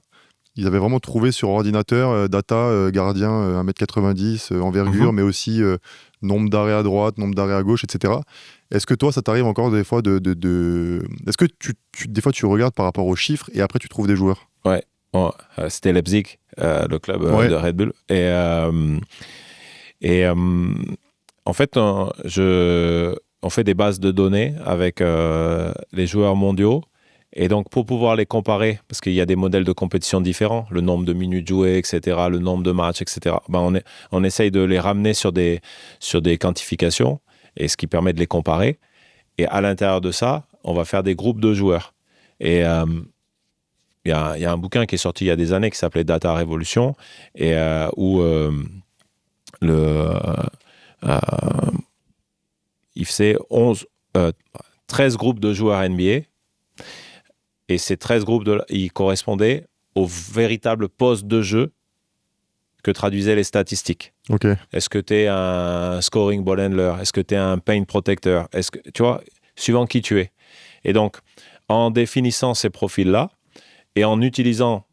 Ils avaient vraiment trouvé sur ordinateur, data, gardien, 1m90, envergure, mais aussi nombre d'arrêts à droite, nombre d'arrêts à gauche, etc. Est-ce que toi, ça t'arrive encore des fois Est-ce que des fois, tu regardes par rapport aux chiffres et après, tu trouves des joueurs? Ouais. Bon, c'était Leipzig, le club de Red Bull. Et en fait, on fait des bases de données avec les joueurs mondiaux. Et donc, pour pouvoir les comparer, parce qu'il y a des modèles de compétition différents, le nombre de minutes jouées, etc., le nombre de matchs, etc., on essaye de les ramener sur des quantifications, et ce qui permet de les comparer. Et à l'intérieur de ça, on va faire des groupes de joueurs. Et il y a un bouquin qui est sorti il y a des années qui s'appelait Data Revolution, et où il faisait 13 groupes de joueurs NBA. Et ces 13 groupes, ils correspondaient au véritable poste de jeu que traduisaient les statistiques. Okay. Est-ce que tu es un scoring ball handler? Est-ce que tu es un paint protector? Tu vois, suivant qui tu es. Et donc, en définissant ces profils-là et en utilisant,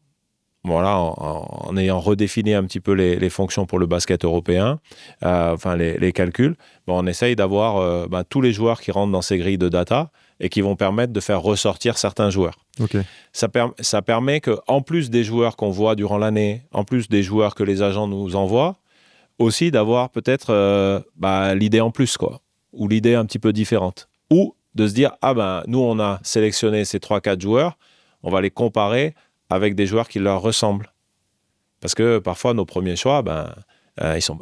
en ayant redéfini un petit peu les fonctions pour le basket européen, les calculs, on essaye d'avoir tous les joueurs qui rentrent dans ces grilles de data et qui vont permettre de faire ressortir certains joueurs. Okay. Ça permet qu'en plus des joueurs qu'on voit durant l'année, en plus des joueurs que les agents nous envoient, aussi d'avoir peut-être l'idée en plus, quoi, ou l'idée un petit peu différente. Ou de se dire, nous, on a sélectionné ces 3-4 joueurs, on va les comparer avec des joueurs qui leur ressemblent. Parce que parfois, nos premiers choix,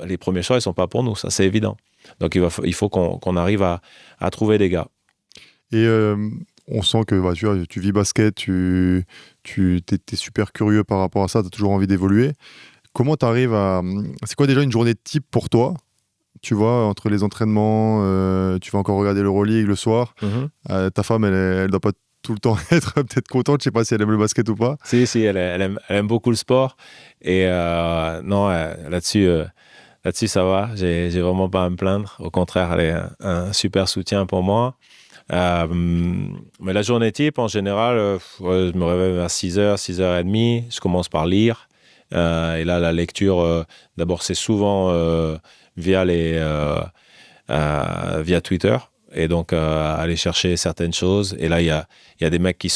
les premiers choix, ils ne sont pas pour nous, ça c'est évident. Donc, il faut qu'on arrive à trouver des gars. Et on sent que tu vis basket, tu es super curieux par rapport à ça, tu as toujours envie d'évoluer. Comment tu arrives à... C'est quoi déjà une journée type pour toi? Tu vois, entre les entraînements, tu vas encore regarder l'Euroleague le soir. Ta femme, elle doit pas tout le temps être peut-être contente, je sais pas si elle aime le basket ou pas. Si, elle aime beaucoup le sport. Et non, là-dessus, ça va. J'ai vraiment pas à me plaindre. Au contraire, elle est un super soutien pour moi. Mais la journée type, en général, je me réveille à 6h, 6h30. Je commence par lire. Et là, la lecture, d'abord, c'est souvent via Twitter. Et donc, aller chercher certaines choses. Et là, il y a des mecs qui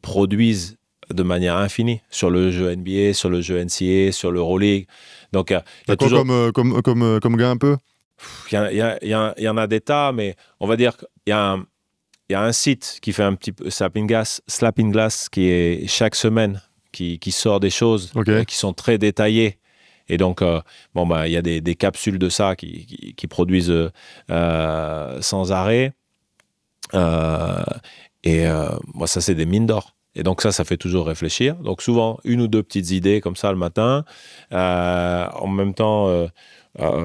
produisent de manière infinie sur le jeu NBA, sur le jeu NCAA, sur l'Euroleague. Donc, il y a T'as quoi toujours... comme gars un peu? Il y en a des tas, mais on va dire qu'il y a un site qui fait un petit peu Slapping Glass, qui est chaque semaine, qui sort des choses qui sont très détaillées. Et donc, il y a des capsules de ça qui produisent sans arrêt. Moi, ça, c'est des mines d'or. Et donc, ça fait toujours réfléchir. Donc, souvent, une ou deux petites idées comme ça le matin. En même temps,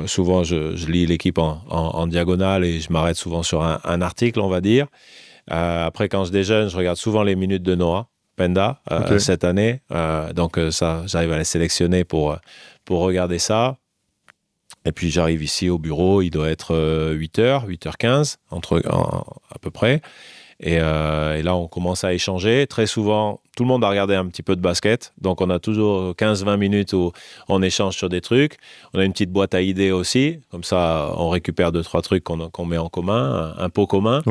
souvent, je lis l'équipe en diagonale et je m'arrête souvent sur un article, on va dire. Après, quand je déjeune, je regarde souvent les minutes de Noah Penda cette année. Donc, ça, j'arrive à les sélectionner pour regarder ça. Et puis, j'arrive ici au bureau, il doit être 8h, 8h15, à peu près. Et là, on commence à échanger. Très souvent, tout le monde a regardé un petit peu de basket. Donc, on a toujours 15-20 minutes où on échange sur des trucs. On a une petite boîte à idées aussi. Comme ça, on récupère 2-3 trucs qu'on met en commun, un pot commun.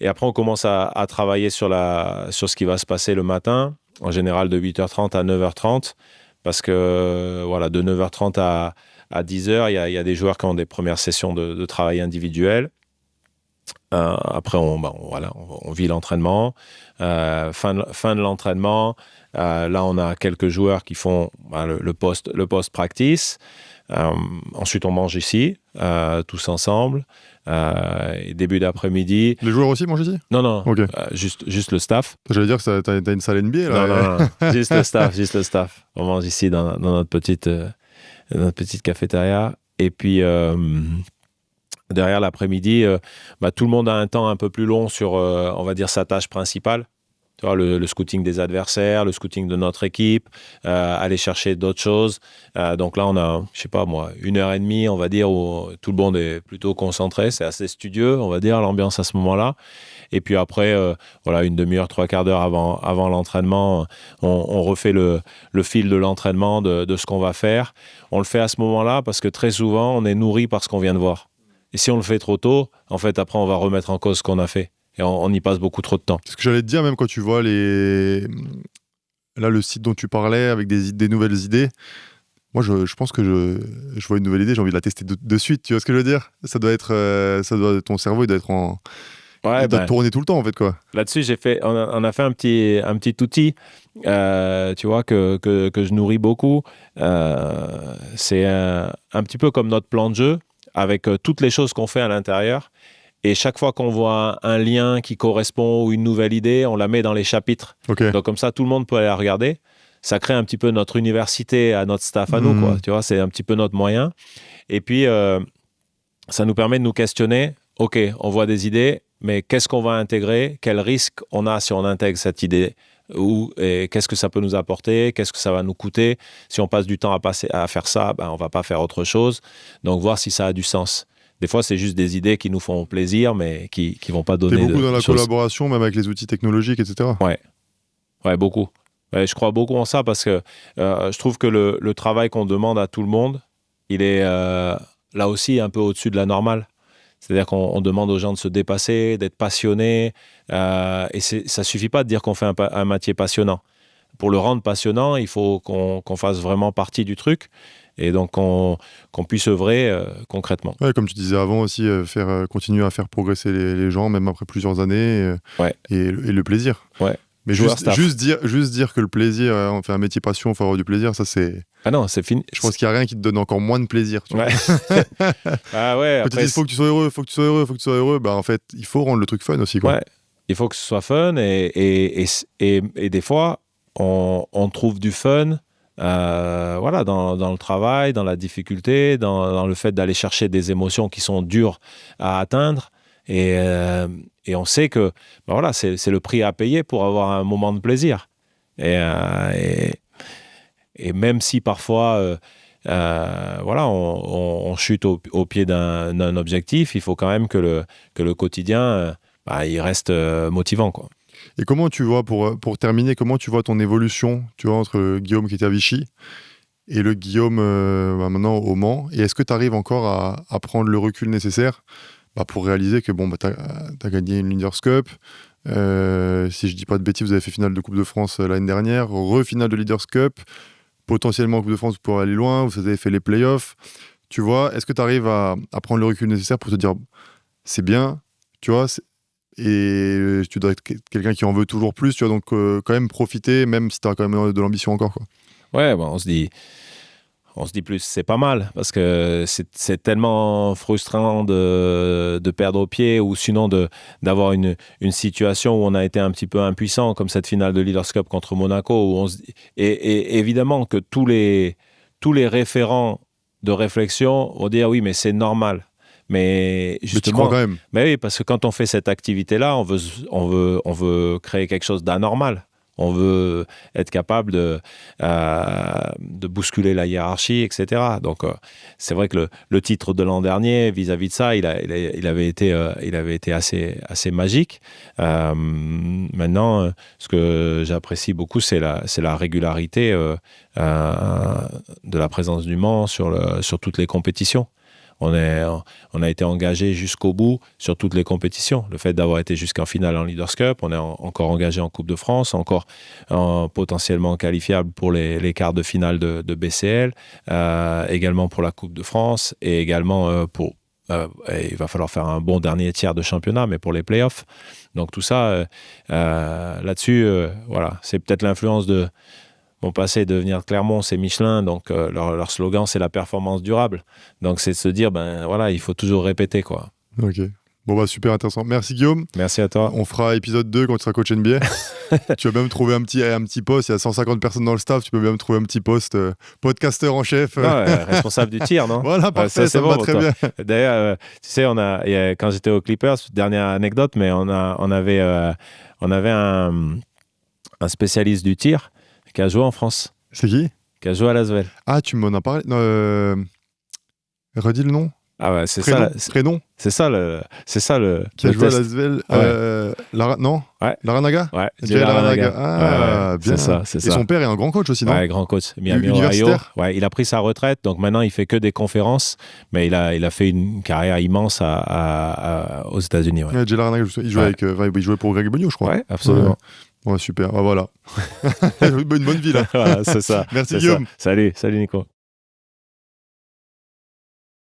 Et après, on commence à travailler sur ce qui va se passer le matin, en général de 8h30 à 9h30. Parce que, voilà, de 9h30 à 10h, il y a des joueurs qui ont des premières sessions de travail individuel. Après, on vit l'entraînement. Fin de l'entraînement, là, on a quelques joueurs qui font le post-practice. Ensuite, on mange ici, tous ensemble. Et début d'après-midi... Les joueurs aussi mangent ici? Non. Juste le staff. J'allais dire que t'as une salle NBA, là. Non. Juste le staff. On mange ici dans notre petite cafétéria. Et puis... derrière l'après-midi, tout le monde a un temps un peu plus long sur, on va dire, sa tâche principale. Tu vois, le scouting des adversaires, le scouting de notre équipe, aller chercher d'autres choses. Donc là, on a, je sais pas moi, 1h30, on va dire, où tout le monde est plutôt concentré. C'est assez studieux, on va dire, l'ambiance à ce moment-là. Et puis après, une demi-heure, 3/4 d'heure avant l'entraînement, on refait le fil de l'entraînement, de ce qu'on va faire. On le fait à ce moment-là parce que très souvent, on est nourri par ce qu'on vient de voir. Et si on le fait trop tôt, en fait, après, on va remettre en cause ce qu'on a fait. Et on y passe beaucoup trop de temps. C'est ce que j'allais te dire, même quand tu vois le site dont tu parlais, avec des nouvelles idées. Moi, je pense que je vois une nouvelle idée, j'ai envie de la tester de suite. Tu vois ce que je veux dire? Ton cerveau, il doit être il doit tourner tout le temps, en fait, quoi. Là-dessus, on a fait un petit outil, tu vois, que je nourris beaucoup. C'est un petit peu comme notre plan de jeu, avec toutes les choses qu'on fait à l'intérieur. Et chaque fois qu'on voit un lien qui correspond ou une nouvelle idée, on la met dans les chapitres. Donc comme ça, tout le monde peut aller la regarder. Ça crée un petit peu notre université à notre staff à nous, quoi. Tu vois, c'est un petit peu notre moyen. Et puis, ça nous permet de nous questionner. OK, on voit des idées, mais qu'est-ce qu'on va intégrer? Quel risque on a si on intègre cette idée? Et qu'est-ce que ça peut nous apporter? Qu'est-ce que ça va nous coûter? Si on passe du temps à faire ça, on ne va pas faire autre chose. Donc, voir si ça a du sens. Des fois, c'est juste des idées qui nous font plaisir, mais qui ne vont pas donner de choses. T'es beaucoup dans la collaboration, même avec les outils technologiques, etc. Ouais, beaucoup. Ouais, je crois beaucoup en ça parce que je trouve que le travail qu'on demande à tout le monde, il est là aussi un peu au-dessus de la normale. C'est-à-dire qu'on demande aux gens de se dépasser, d'être passionnés. Et ça ne suffit pas de dire qu'on fait un métier passionnant. Pour le rendre passionnant, il faut qu'on fasse vraiment partie du truc et donc qu'on puisse œuvrer concrètement. Ouais, comme tu disais avant aussi, continuer à faire progresser les gens, même après plusieurs années, et le plaisir. Ouais. Mais juste dire que le plaisir, on fait un métier passion, il faut avoir du plaisir, ça c'est... Ah non, c'est fini. Je pense qu'il n'y a rien qui te donne encore moins de plaisir. Tu vois. Ah ouais. Quand tu dis faut que tu sois heureux, en fait, il faut rendre le truc fun aussi, quoi. Ouais, il faut que ce soit fun et des fois, on trouve du fun dans le travail, dans la difficulté, dans le fait d'aller chercher des émotions qui sont dures à atteindre. Et on sait que c'est le prix à payer pour avoir un moment de plaisir. Et même si parfois on chute au pied d'un objectif, il faut quand même que le quotidien il reste motivant, quoi. Et comment tu vois, pour terminer, comment tu vois ton évolution, tu vois, entre le Guillaume qui était à Vichy et le Guillaume maintenant au Mans? Et est-ce que tu arrives encore à prendre le recul nécessaire pour réaliser que tu as gagné une Leaders Cup, Si je dis pas de bêtises, vous avez fait finale de Coupe de France l'année dernière, finale de Leaders Cup, potentiellement en Coupe de France pour aller loin, vous avez fait les playoffs. Tu vois, est-ce que tu arrives à prendre le recul nécessaire pour te dire c'est bien, tu vois, et tu dois être quelqu'un qui en veut toujours plus, tu vois, donc quand même profiter, même si tu as quand même de l'ambition encore, quoi. Ouais, bon, on se dit plus, c'est pas mal, parce que c'est tellement frustrant de perdre au pied, ou sinon d'avoir une situation où on a été un petit peu impuissant, comme cette finale de Leaders Cup contre Monaco, où et évidemment que tous les référents de réflexion vont dire oui, mais c'est normal. Mais justement, mais tu crois quand même. Mais oui, parce que quand on fait cette activité-là, on veut créer quelque chose d'anormal. On veut être capable de bousculer la hiérarchie, etc. Donc, c'est vrai que le titre de l'an dernier, vis-à-vis de ça, il avait été assez magique. Maintenant, ce que j'apprécie beaucoup, c'est la régularité de la présence du Mans sur toutes les compétitions. On a été engagé jusqu'au bout sur toutes les compétitions. Le fait d'avoir été jusqu'en finale en Leaders Cup, on est encore engagé en Coupe de France, encore potentiellement qualifiable pour les quarts de finale de BCL, également pour la Coupe de France, et également il va falloir faire un bon dernier tiers de championnat, mais pour les playoffs. Donc tout ça, là-dessus, voilà, c'est peut-être l'influence de mon passé de venir de Clermont, c'est Michelin, donc leur slogan, c'est la performance durable. Donc c'est de se dire, il faut toujours répéter, quoi. Ok. Bon, super intéressant. Merci Guillaume. Merci à toi. On fera épisode 2 quand tu seras coach NBA. Tu vas même trouver un petit poste. Il y a 150 personnes dans le staff. Tu peux même trouver un petit poste podcasteur en chef. Responsable du tir, non? Voilà, parfait, ça me va très bien. D'ailleurs, tu sais, quand j'étais aux Clippers, dernière anecdote, mais on avait un spécialiste du tir qui a joué en France. C'est qui? Qui a joué à Lasvel. Ah, tu m'en as parlé. Redis le nom. Ah ouais, c'est prénom, ça. Prénom. C'est ça le. Qui a joué à Lasvel. Non. Ouais. Laranaga. Ouais. Jay Laranaga. Ah, ouais, bien. C'est ça. Et son père est un grand coach aussi, non? Ouais, grand coach. Miami, Ohio. Ouais, il a pris sa retraite, donc maintenant il fait que des conférences, mais il a fait une carrière immense aux États-Unis. Ouais. Jay Laranaga, il jouait pour Greg Bonio, je crois. Ouais, absolument. Ouais, super. Voilà. Une bonne vie là. Voilà, c'est ça. Merci Guillaume. Salut Nico.